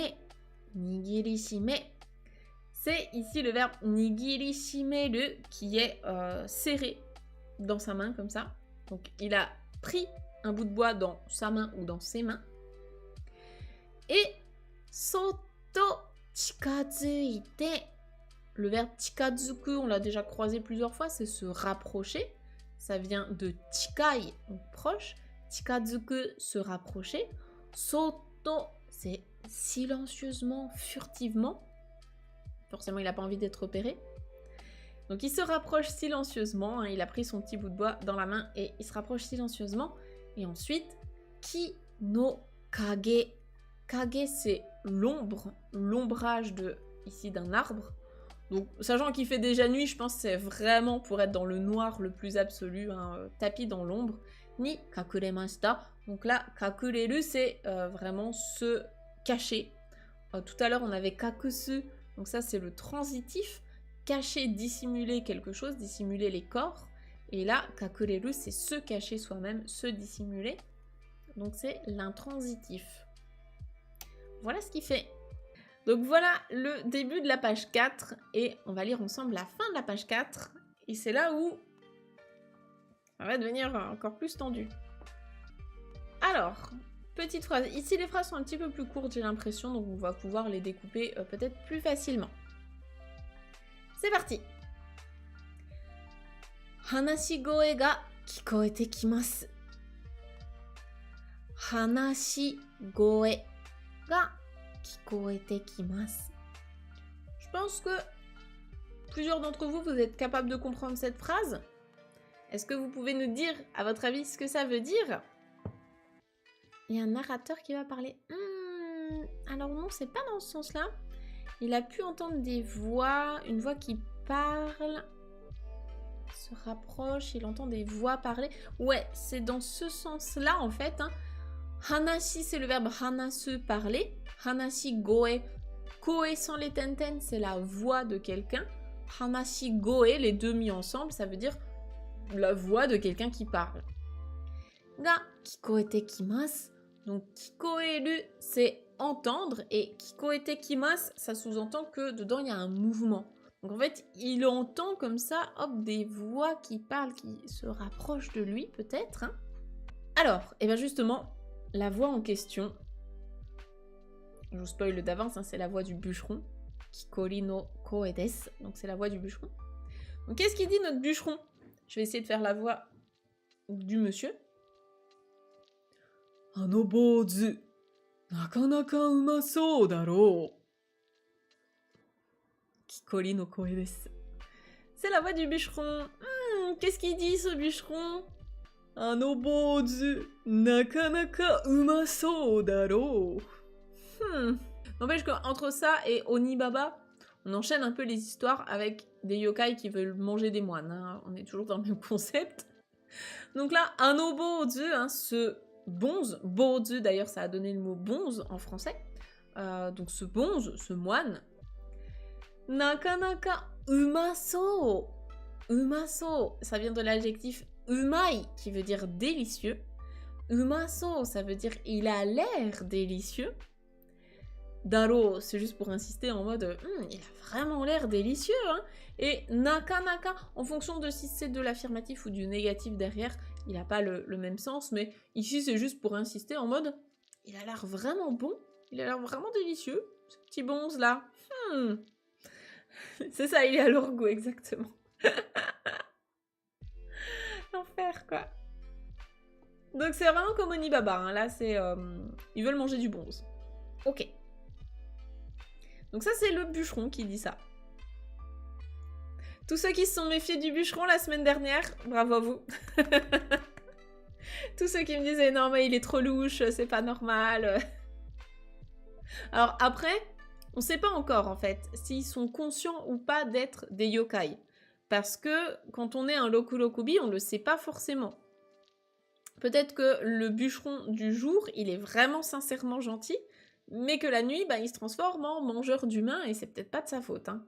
Nigirishime. C'est ici le verbe nigirishimeru qui est serré dans sa main comme ça. Donc il a pris un bout de bois dans sa main ou dans ses mains. Et soto chikazuite. Le verbe chikazuku, on l'a déjà croisé plusieurs fois, c'est se rapprocher. Ça vient de chikai, donc proche. Chikazuku, se rapprocher. Soto, c'est silencieusement, furtivement. Forcément, il n'a pas envie d'être repéré. Donc, il se rapproche silencieusement. Hein, il a pris son petit bout de bois dans la main et il se rapproche silencieusement. Et ensuite, ki no kage. Kage, c'est l'ombre, l'ombrage ici d'un arbre. Donc, sachant qu'il fait déjà nuit, je pense que c'est vraiment pour être dans le noir le plus absolu, hein, tapis dans l'ombre. Ni kakuremashita. Donc là, kakureru, c'est vraiment se cacher. Tout à l'heure, on avait kakusu. Donc ça, c'est le transitif. Cacher, dissimuler quelque chose, dissimuler les corps. Et là, kakureru, c'est se cacher soi-même, se dissimuler. Donc c'est l'intransitif. Voilà ce qu'il fait. Donc voilà le début de la page 4. Et on va lire ensemble la fin de la page 4. Et c'est là où ça va devenir encore plus tendu. Alors, petite phrase. Ici, les phrases sont un petit peu plus courtes, j'ai l'impression, donc on va pouvoir les découper peut-être plus facilement. C'est parti. Hanashi-goe ga kikoete kimasu. Hanashi-goe ga kikoete kimasu. Je pense que plusieurs d'entre vous, vous êtes capables de comprendre cette phrase. Est-ce que vous pouvez nous dire, à votre avis, ce que ça veut dire? Il y a un narrateur qui va parler. Alors non, c'est pas dans ce sens-là. Il a pu entendre des voix, une voix qui parle, se rapproche, il entend des voix parler. Ouais, c'est dans ce sens-là, en fait. Hein. Hanashi, c'est le verbe hanasu, parler. Hanashi goe. Koe sans les tenten, c'est la voix de quelqu'un. Hanashi goe, les deux mis ensemble, ça veut dire la voix de quelqu'un qui parle. Ga kikoete kimasu. Donc kikoeru, c'est entendre, et kikoete kimasu, ça sous-entend que dedans il y a un mouvement. Donc en fait, il entend comme ça, hop, des voix qui parlent, qui se rapprochent de lui peut-être. Hein. Alors, et bien justement, la voix en question, je vous spoil d'avance, hein, c'est la voix du bûcheron. Kikori no koe desu. Donc c'est la voix du bûcheron. Donc qu'est-ce qu'il dit notre bûcheron? Je vais essayer de faire la voix du monsieur. Ano bozu, nakanaka umasou daro. Kikori no koe desu. C'est la voix du bûcheron. Qu'est-ce qu'il dit ce bûcheron? Ano bozu, nakanaka umasou daro. N'empêche qu'entre ça et Onibaba, on enchaîne un peu les histoires avec des yokai qui veulent manger des moines. Hein. On est toujours dans le même concept. Donc là, un obozu, hein, ce bonze, bozu d'ailleurs ça a donné le mot bonze en français. Donc ce bonze, ce moine. Nakanaka umaso. Umaso, ça vient de l'adjectif umai qui veut dire délicieux. Umaso, ça veut dire il a l'air délicieux. Daro, c'est juste pour insister en mode il a vraiment l'air délicieux, hein. Et nakanaka, en fonction de si c'est de l'affirmatif ou du négatif derrière, il n'a pas le même sens, mais ici c'est juste pour insister en mode il a l'air vraiment bon, il a l'air vraiment délicieux, ce petit bonze là. C'est ça, il est à leur goût, exactement. L'enfer, quoi. Donc c'est vraiment comme Onibaba, hein. Là c'est ils veulent manger du bonze. Ok. Donc ça, c'est le bûcheron qui dit ça. Tous ceux qui se sont méfiés du bûcheron la semaine dernière, bravo à vous. Tous ceux qui me disaient non mais il est trop louche, c'est pas normal. Alors après, on sait pas encore en fait s'ils sont conscients ou pas d'être des yokai. Parce que quand on est un Rokurokubi, on le sait pas forcément. Peut-être que le bûcheron du jour, il est vraiment sincèrement gentil, mais que la nuit, bah, il se transforme en mangeur d'humains et c'est peut-être pas de sa faute. Hein.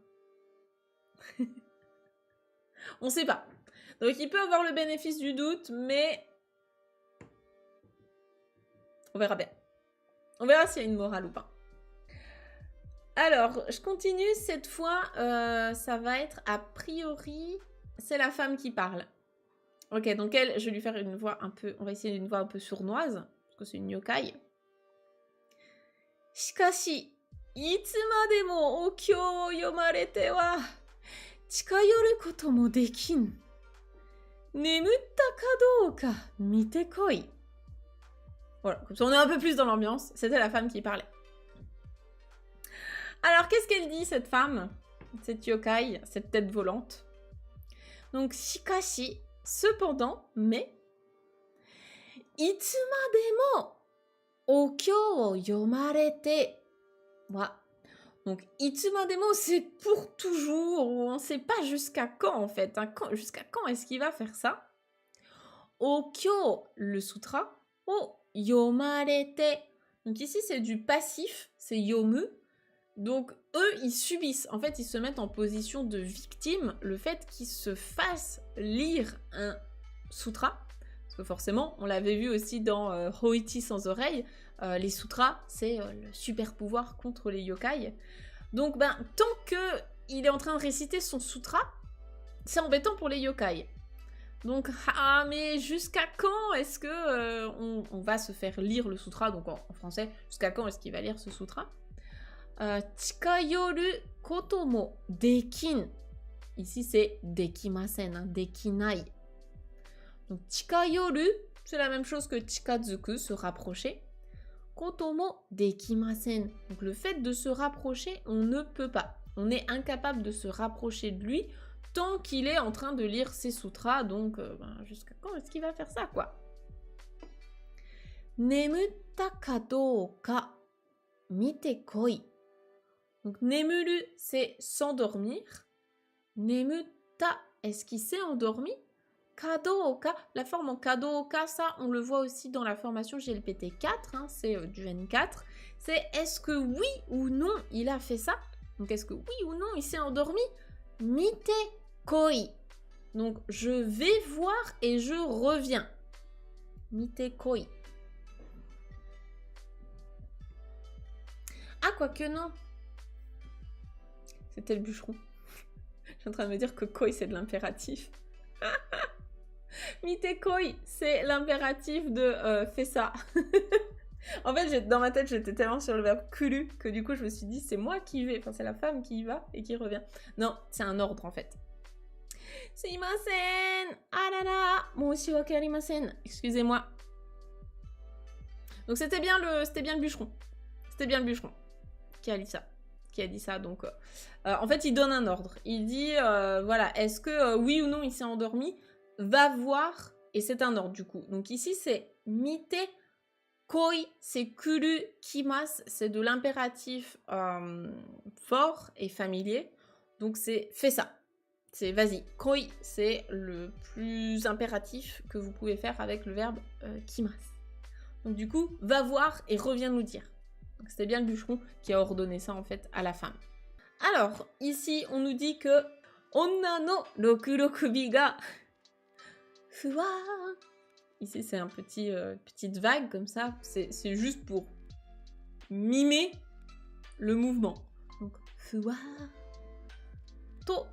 On sait pas. Donc il peut avoir le bénéfice du doute, mais on verra bien. On verra s'il y a une morale ou pas. Alors, je continue. Cette fois, ça va être a priori, c'est la femme qui parle. Ok, donc elle, je vais lui faire une voix un peu, on va essayer une voix un peu sournoise, parce que c'est une yokai. Shikashi, itsuma demo o kyou o yomarete wa chikayoru koto mo dekin. Nemutta ka douka mite koi. Voilà, comme ça on est un peu plus dans l'ambiance. C'était la femme qui parlait. Alors, qu'est-ce qu'elle dit, cette femme? Cette yokai, cette tête volante. Donc, shikashi, cependant, mais... Itsuma demo o kyou o yomarete. Voilà. Donc, itsuma demo, c'est pour toujours. On ne sait pas jusqu'à quand, en fait. Hein. Jusqu'à quand est-ce qu'il va faire ça? O kyou, le sutra. O yomarete. Donc, ici, c'est du passif. C'est yomu. Donc, eux, ils subissent. En fait, ils se mettent en position de victime le fait qu'ils se fassent lire un sutra. Parce que forcément, on l'avait vu aussi dans Hoichi sans oreille. Les sutras, c'est le super pouvoir contre les yokai. Donc, tant qu'il est en train de réciter son sutra, c'est embêtant pour les yokai. Donc, mais jusqu'à quand est-ce que on va se faire lire le sutra? Donc, en français, jusqu'à quand est-ce qu'il va lire ce sutra? Chikayoru koto mo dekin. Ici, c'est dekimasen, hein, dekinai. Donc, chikayoru, c'est la même chose que chikazuku, se rapprocher. Koto mo dekimasen. Donc, le fait de se rapprocher, on ne peut pas. On est incapable de se rapprocher de lui tant qu'il est en train de lire ses sutras. Donc, jusqu'à quand est-ce qu'il va faire ça, quoi? Nemutta ka douka mite koi. Donc, nemuru, c'est s'endormir. Nemutta, est-ce qu'il s'est endormi? Kadooka, la forme en kadooka, ça, on le voit aussi dans la formation GLPT 4, hein, c'est du N4. C'est est-ce que oui ou non il a fait ça? Donc, est-ce que oui ou non il s'est endormi? Mite koi. Donc, je vais voir et je reviens. Mite koi. Ah, quoique non. C'était le bûcheron. Je suis en train de me dire que koi, c'est de l'impératif. Mite koi, c'est l'impératif de fais ça. En fait, dans ma tête, j'étais tellement sur le verbe kuru que du coup, je me suis dit, c'est moi qui y vais. Enfin, c'est la femme qui y va et qui revient. Non, c'est un ordre en fait. Sumimasen, arara, moshiwake arimasen. Excusez-moi. Donc, c'était bien le bûcheron. C'était bien le bûcheron qui a dit ça. Donc, en fait, il donne un ordre. Il dit, voilà, est-ce que oui ou non il s'est endormi? Va voir, et c'est un ordre du coup. Donc ici, c'est mite koi, c'est kuru kimas, c'est de l'impératif fort et familier. Donc c'est fais ça. C'est vas-y. Koi, c'est le plus impératif que vous pouvez faire avec le verbe kimas. Donc du coup, va voir et reviens nous dire. Donc c'était bien le bûcheron qui a ordonné ça en fait à la femme. Alors, ici, on nous dit que Onna no rokurokubi ga fuwa. Ici, c'est un petite vague comme ça. C'est juste pour mimer le mouvement. Donc, fuwa to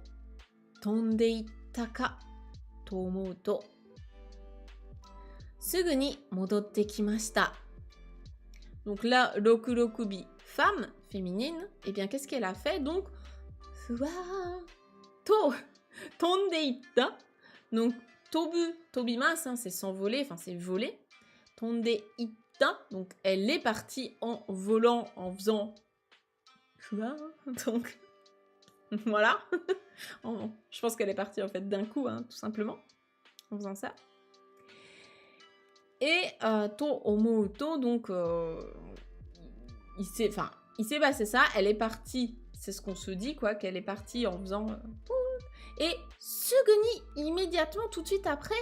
tonde itta ka to omou to sugu ni modotte kimashita. Donc là, rokurokubi, femme, féminine, et bien qu'est-ce qu'elle a fait? Donc, fuwa to tonde itta. Donc, tobu, tobimas, hein, c'est s'envoler, enfin c'est voler. Tonde itta, donc elle est partie en volant, en faisant fuwa. Donc, Voilà. Je pense qu'elle est partie en fait d'un coup, hein, tout simplement, en faisant ça. Et to omouto, donc il s'est passé ça, elle est partie, c'est ce qu'on se dit quoi, qu'elle est partie en faisant et suguni, immédiatement, tout de suite après,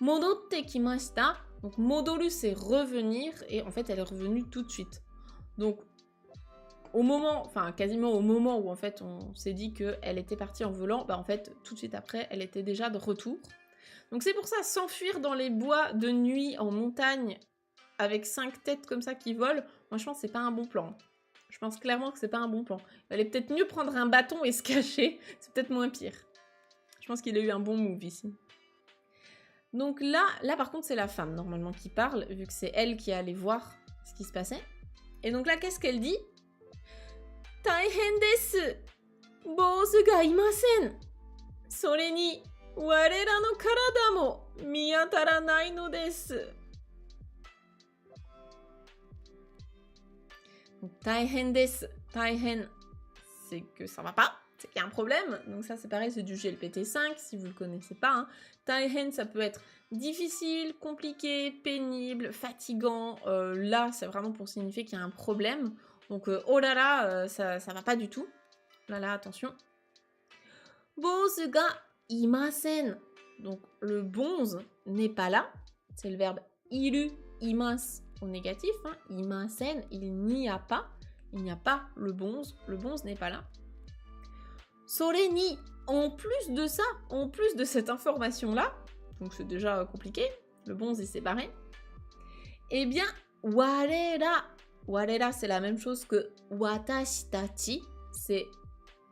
modotte kimashita. Donc modoru c'est revenir, et en fait elle est revenue tout de suite. Donc au moment, enfin quasiment au moment où en fait on s'est dit qu'elle était partie en volant, bah en fait tout de suite après elle était déjà de retour. Donc c'est pour ça, s'enfuir dans les bois de nuit en montagne avec 5 têtes comme ça qui volent, moi je pense que c'est pas un bon plan. Je pense clairement que c'est pas un bon plan. Il fallait peut-être mieux prendre un bâton et se cacher, c'est peut-être moins pire. Je pense qu'il a eu un bon move ici. Donc là par contre c'est la femme normalement qui parle, vu que c'est elle qui est allée voir ce qui se passait. Et donc là qu'est-ce qu'elle dit? Taihen desu! Bozu ga imasen! Sore ni warera no karada mo miyataranai no desu. Taihen desu. Taihen, c'est que ça va pas, c'est qu'il y a un problème. Donc ça c'est pareil, c'est du GLPT5 si vous le connaissez pas. Hein. Taihen ça peut être difficile, compliqué, pénible, fatigant. Là c'est vraiment pour signifier qu'il y a un problème. Donc oh là là, ça va pas du tout. Là là, attention. Bozu ga imasen. Donc le bonze n'est pas là. C'est le verbe iru, imas au négatif. Hein. Imasen, il n'y a pas. Il n'y a pas le bonze n'est pas là. Sore ni, en plus de ça, en plus de cette information-là, donc c'est déjà compliqué, le bonze il s'est barré, eh bien, warera, warera c'est la même chose que watashi tachi, c'est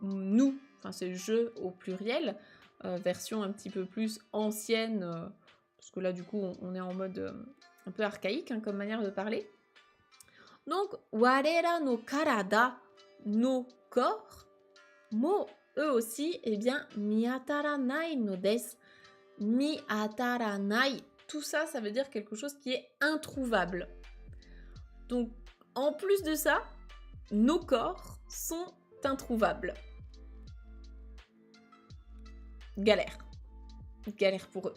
nous, enfin c'est je au pluriel, version un petit peu plus ancienne, parce que là du coup on est en mode un peu archaïque hein, comme manière de parler. Donc, warera no karada, nos corps, mo, eux aussi, eh bien, miyataranai no desu. Miyataranai, tout ça, ça veut dire quelque chose qui est introuvable. Donc, en plus de ça, nos corps sont introuvables. Galère. Galère pour eux.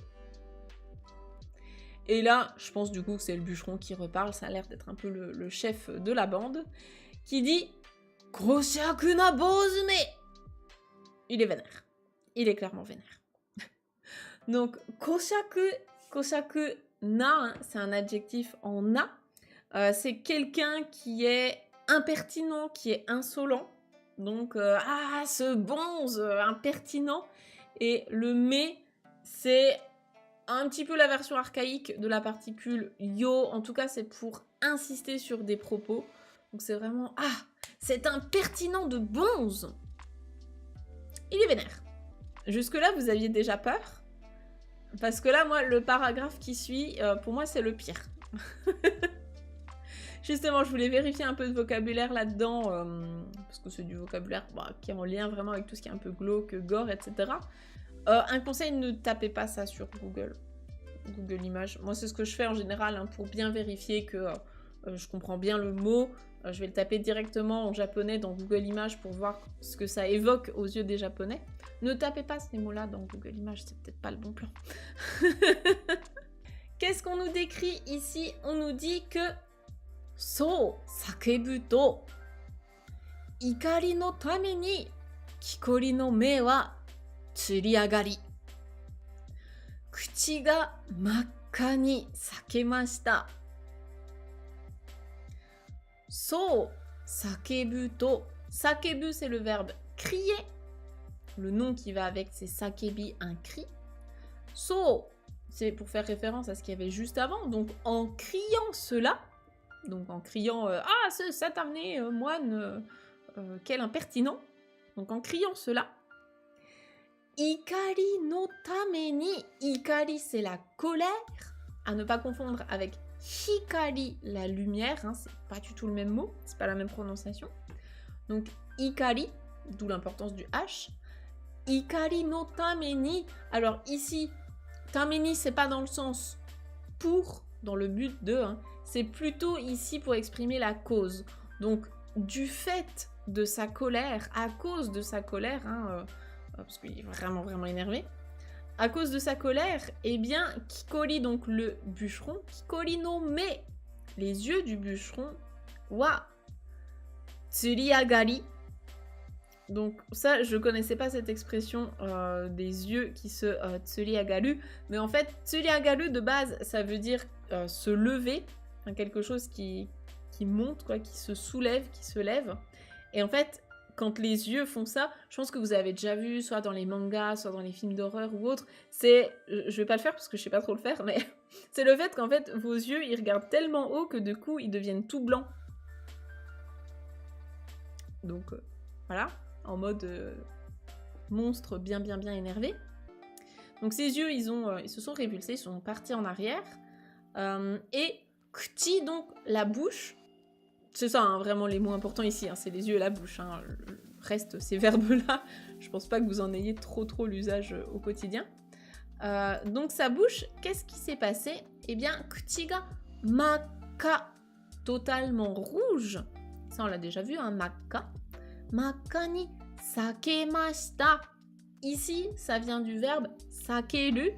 Et là, je pense du coup que c'est le bûcheron qui reparle, ça a l'air d'être un peu le chef de la bande, qui dit « Koshaku na bozume !» Il est vénère. Il est clairement vénère. Donc, koshaku na, hein, c'est un adjectif en na. C'est quelqu'un qui est impertinent, qui est insolent. Donc, ce bonze impertinent. Et le me, c'est un petit peu la version archaïque de la particule yo, en tout cas c'est pour insister sur des propos. Donc c'est vraiment, c'est impertinent de bonze. Il est vénère. Jusque là vous aviez déjà peur? Parce que là moi le paragraphe qui suit, pour moi c'est le pire. Justement je voulais vérifier un peu de vocabulaire là-dedans, parce que c'est du vocabulaire qui est en lien vraiment avec tout ce qui est un peu glauque, gore, etc. Un conseil, ne tapez pas ça sur Google Images. Moi, c'est ce que je fais en général hein, pour bien vérifier que je comprends bien le mot. Je vais le taper directement en japonais dans Google Images pour voir ce que ça évoque aux yeux des Japonais. Ne tapez pas ces mots-là dans Google Images, c'est peut-être pas le bon plan. Qu'est-ce qu'on nous décrit ici? On nous dit que So sakebu to ikari no tame ni kikori no me wa tsuriagari. Kuchi ga makka ni sakemashita. So, sakebu to. Sakebu, c'est le verbe crier. Le nom qui va avec, c'est sakebi, un cri. So, c'est pour faire référence à ce qu'il y avait juste avant. Donc, en criant cela, donc en criant ce satané moine, quel impertinent. Donc, en criant cela, Ikari no tame ni, ikari c'est la colère, à ne pas confondre avec hikari, la lumière, hein, c'est pas du tout le même mot, c'est pas la même prononciation. Donc ikari, d'où l'importance du H. Ikari no tame ni, alors ici, tame ni c'est pas dans le sens pour, dans le but de, hein, c'est plutôt ici pour exprimer la cause. Donc du fait de sa colère, à cause de sa colère, hein, parce qu'il est vraiment, vraiment énervé, à cause de sa colère, eh bien, Kikori, donc le bûcheron, Kikori no me, les yeux du bûcheron, wa tsuriagari. Donc ça, je connaissais pas cette expression des yeux qui se tsuriagaru, mais en fait, tsuriagaru de base, ça veut dire se lever, enfin, quelque chose qui monte, quoi, qui se soulève, qui se lève. Et en fait, quand les yeux font ça, je pense que vous avez déjà vu, soit dans les mangas, soit dans les films d'horreur ou autres, c'est, je vais pas le faire parce que je sais pas trop le faire, mais c'est le fait qu'en fait, vos yeux, ils regardent tellement haut que de coup, ils deviennent tout blancs. Donc, voilà, en mode monstre bien énervé. Donc ces yeux, ils se sont révulsés, ils sont partis en arrière. Et kuti, donc la bouche, c'est ça, hein, vraiment les mots importants ici, hein, c'est les yeux et la bouche. Hein. Le reste, ces verbes-là, je pense pas que vous en ayez trop l'usage au quotidien. Donc sa bouche, qu'est-ce qui s'est passé? Eh bien, kuti ga maka, totalement rouge. Ça, on l'a déjà vu, hein, maka. Maka ni sakemashita. Ici, ça vient du verbe sakeru.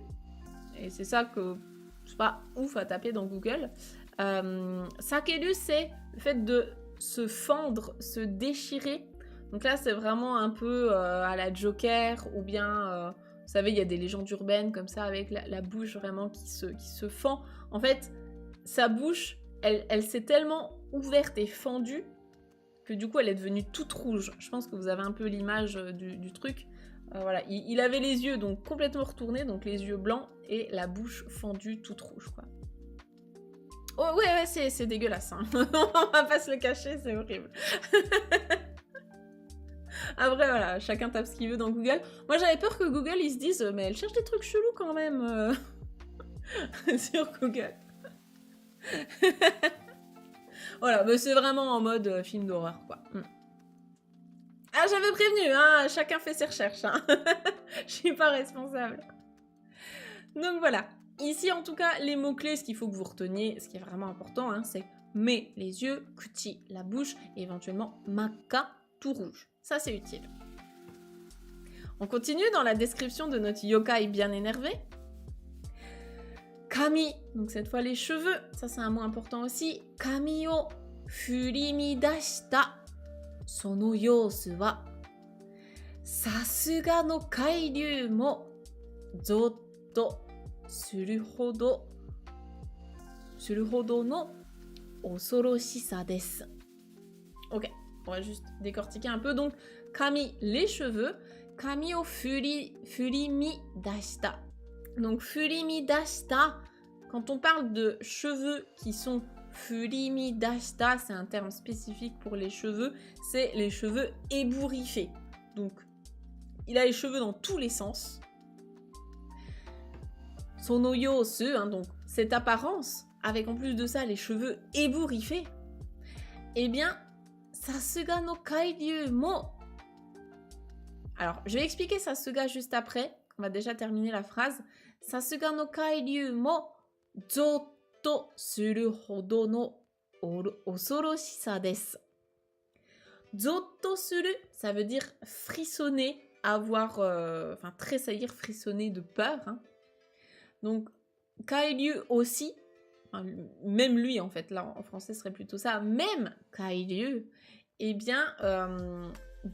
Et c'est ça que c'est pas ouf à taper dans Google. Sakeru, c'est le fait de se fendre, se déchirer. Donc là, c'est vraiment un peu à la Joker, ou bien, vous savez, il y a des légendes urbaines comme ça, avec la bouche vraiment qui se fend. En fait, sa bouche, elle s'est tellement ouverte et fendue que du coup, elle est devenue toute rouge. Je pense que vous avez un peu l'image du truc. Voilà, il avait les yeux donc complètement retournés, donc les yeux blancs, et la bouche fendue toute rouge, quoi. Oh ouais, c'est dégueulasse, hein. On va pas se le cacher, c'est horrible. Après, voilà, chacun tape ce qu'il veut dans Google. Moi, j'avais peur que Google, ils se disent, mais elle cherche des trucs chelous quand même sur Google. Voilà, mais c'est vraiment en mode film d'horreur, quoi. Ah, j'avais prévenu, hein, chacun fait ses recherches, hein. Je suis pas responsable. Donc voilà. Ici, en tout cas, les mots-clés, ce qu'il faut que vous reteniez, ce qui est vraiment important, hein, c'est mais les yeux, kuti, la bouche, et éventuellement maka, tout rouge. Ça, c'est utile. On continue dans la description de notre yokai bien énervé. Kami, donc cette fois les cheveux, ça c'est un mot important aussi. Kami o furimidashita sono yousu wa sasuga no kairyu mo zotto suru hodo no osoroshisa desu. Ok, on va juste décortiquer un peu. Donc, kami, les cheveux. Kami o furimidashita. Donc, furimidashita, quand on parle de cheveux qui sont furimidashita, c'est un terme spécifique pour les cheveux, c'est les cheveux ébouriffés. Donc, il a les cheveux dans tous les sens. Sono yosu, hein, donc cette apparence, avec en plus de ça les cheveux ébouriffés, eh bien, sasuga no kairyu mo. Alors, je vais expliquer sasuga juste après. On va déjà terminer la phrase. Sasuga no kairyu mo zotto suru hodo no osoroshisa desu. Zotto suru, ça veut dire frissonner, avoir, enfin tressaillir, frissonner de peur. Hein. Donc, kairyu aussi, enfin, même lui en fait, là en français ce serait plutôt ça, même kairyu, eh bien,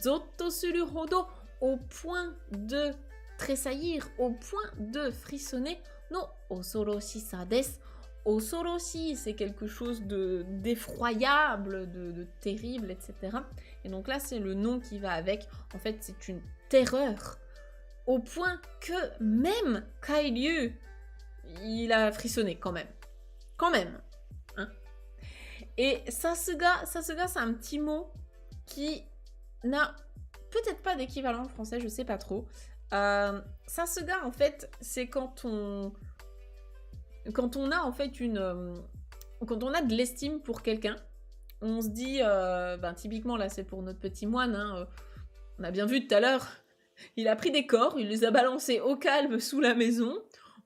zotto suru hodo, au point de tressaillir, au point de frissonner, no osoroshisa desu. Osoroshi, c'est quelque chose d'effroyable, de terrible, etc. Et donc là, c'est le nom qui va avec. En fait, c'est une terreur, au point que même Kairyu, il a frissonné quand même. Quand même. Hein. Et Sasuga, c'est un petit mot qui n'a peut-être pas d'équivalent en français, je sais pas trop. Sasuga, en fait, c'est quand on a en fait quand on a de l'estime pour quelqu'un, on se dit, typiquement là c'est pour notre petit moine, hein, on a bien vu tout à l'heure, il a pris des corps, il les a balancés au calme sous la maison,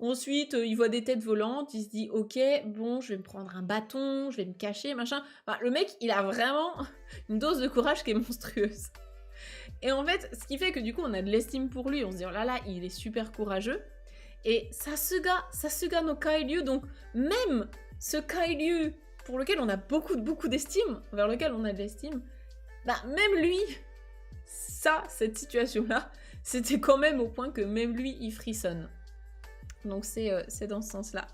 Ensuite, il voit des têtes volantes, il se dit ok, bon, je vais me prendre un bâton, je vais me cacher, machin. Enfin, le mec, il a vraiment une dose de courage qui est monstrueuse. Et en fait, ce qui fait que du coup, on a de l'estime pour lui. On se dit oh là là, il est super courageux. Et Sasuga no Kairyu, donc même ce Kairyu pour lequel on a beaucoup d'estime, vers lequel on a de l'estime, bah même lui, cette situation-là, c'était quand même au point que même lui, il frissonne. Donc c'est dans ce sens-là.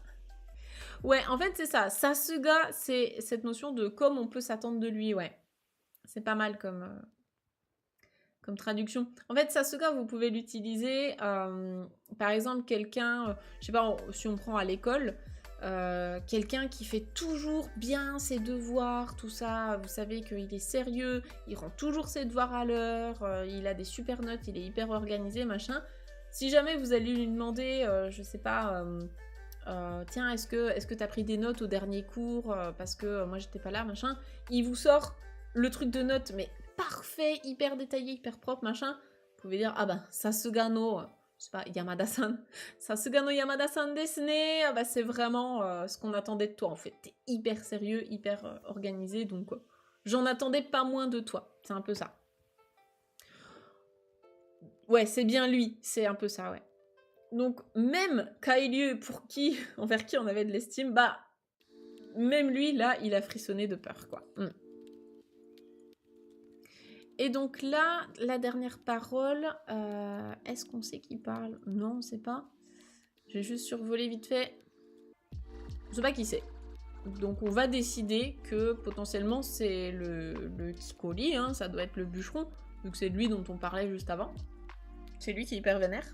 Ouais, en fait, c'est ça. Sasuga, c'est cette notion de comme on peut s'attendre de lui, ouais. C'est pas mal comme traduction. En fait, Sasuga, vous pouvez l'utiliser, par exemple, quelqu'un, je sais pas, si on prend à l'école, quelqu'un qui fait toujours bien ses devoirs, tout ça, vous savez qu'il est sérieux, il rend toujours ses devoirs à l'heure, il a des super notes, il est hyper organisé, machin. Si jamais vous allez lui demander, je sais pas, tiens, est-ce que t'as pris des notes au dernier cours, parce que moi j'étais pas là, machin, il vous sort le truc de notes, mais parfait, hyper détaillé, hyper propre, machin. Vous pouvez dire, ah ben, Sasuga no, je sais pas, Yamada-san. Sasuga no Yamada-san desu ne. Ah bah, c'est vraiment ce qu'on attendait de toi, en fait. T'es hyper sérieux, hyper organisé, donc j'en attendais pas moins de toi. C'est un peu ça. Ouais, c'est bien lui, c'est un peu ça, ouais. Donc, même Kairyu, envers qui on avait de l'estime, bah, même lui, là, il a frissonné de peur, quoi. Et donc là, la dernière parole, est-ce qu'on sait qui parle? Non, on sait pas. J'ai juste survolé vite fait. Je sais pas qui c'est. Donc on va décider que potentiellement c'est le Kikori, hein, ça doit être le bûcheron, vu que c'est lui dont on parlait juste avant. C'est lui qui est hyper vénère.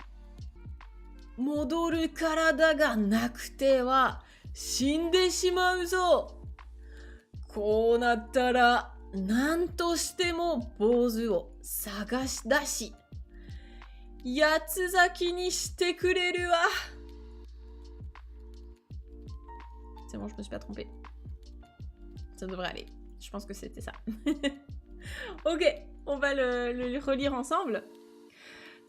Modoru karada ga nakute wa shinde shimau zo. Kou nattara なんとしても坊主を探し出し、八つ咲きにしてくれるわ。C'est bon, je me suis pas trompée. Ça devrait aller. Je pense que c'était ça. Ok, on va le relire ensemble.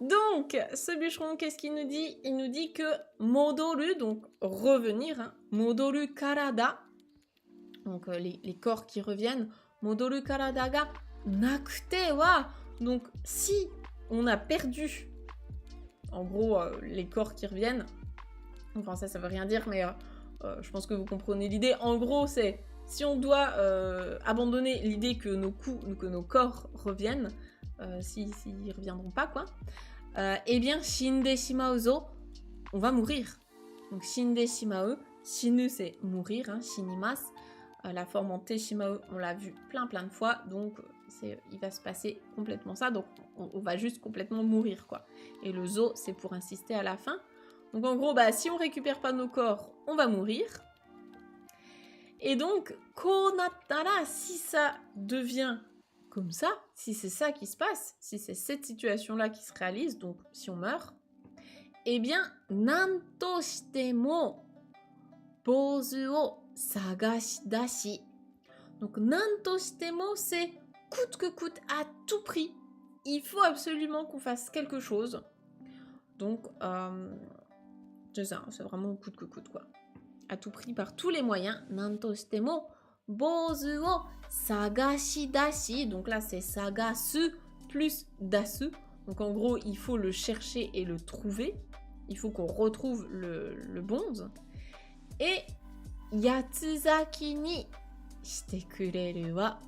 Donc, ce bûcheron, qu'est-ce qu'il nous dit? Il nous dit que modoru, donc revenir, hein, modoru karada, donc les corps qui reviennent, Modoru karada ga nakute wa. Donc, si on a perdu, en gros, les corps qui reviennent, enfin ça veut rien dire, mais je pense que vous comprenez l'idée. En gros, c'est si on doit abandonner l'idée que nos corps reviennent, s'ils reviendront pas, quoi, eh bien, shinde shimau zo, on va mourir. Donc, shinde shimau, shinu c'est mourir, hein, shinimasu. La forme en Teshimao, on l'a vu plein de fois, donc il va se passer complètement ça, donc on va juste complètement mourir, quoi. Et le zo, c'est pour insister à la fin. Donc en gros, bah, si on récupère pas nos corps, on va mourir. Et donc, konattara, si ça devient comme ça, si c'est ça qui se passe, si c'est cette situation-là qui se réalise, donc si on meurt, eh bien, nanto shite mo bozu o Sagashi-dashi. Donc, nanto shitemo, c'est coûte que coûte, à tout prix. Il faut absolument qu'on fasse quelque chose. Donc, c'est ça, c'est vraiment coûte que coûte, quoi. À tout prix, par tous les moyens. Nanto shitemo, bozu o sagashi-dashi. Donc là, c'est sagasu plus dasu. Donc en gros, il faut le chercher et le trouver. Il faut qu'on retrouve le bonze. Et yatsuzaki ni shite kureru wa.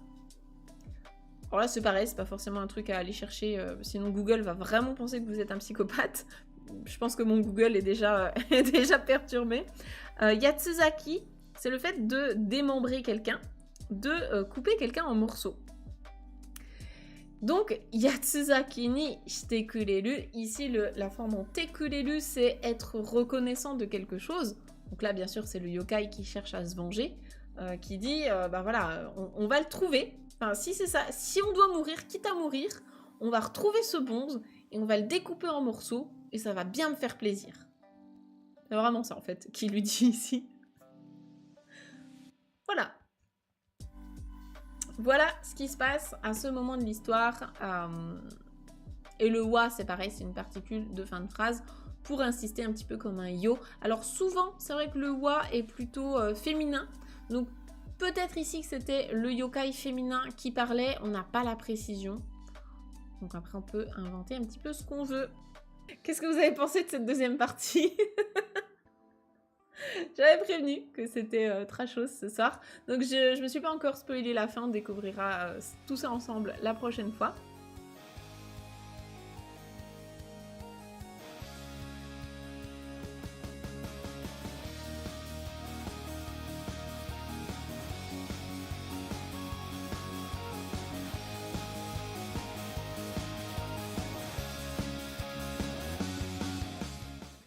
Alors là, c'est pareil, c'est pas forcément un truc à aller chercher, sinon Google va vraiment penser que vous êtes un psychopathe. Je pense que mon Google est déjà perturbé. Yatsuzaki, c'est le fait de démembrer quelqu'un, de couper quelqu'un en morceaux. Donc, yatsuzaki ni shite kureru, ici la forme en te kureru, c'est être reconnaissant de quelque chose. Donc là, bien sûr, c'est le yokai qui cherche à se venger, qui dit, bah voilà, on va le trouver. Enfin, si c'est ça, si on doit mourir, quitte à mourir, on va retrouver ce bonze et on va le découper en morceaux et ça va bien me faire plaisir. C'est vraiment ça, en fait, qu'il lui dit ici. Voilà. Voilà ce qui se passe à ce moment de l'histoire. Et le wa, c'est pareil, c'est une particule de fin de phrase. pour insister un petit peu comme un yo. Alors souvent, c'est vrai que le wa est plutôt féminin, donc peut-être ici que c'était le yokai féminin qui parlait, on n'a pas la précision. Donc après, on peut inventer un petit peu ce qu'on veut. Qu'est-ce que vous avez pensé de cette deuxième partie? J'avais prévenu que c'était trashos ce soir. Donc je me suis pas encore spoilé la fin, on découvrira tout ça ensemble la prochaine fois.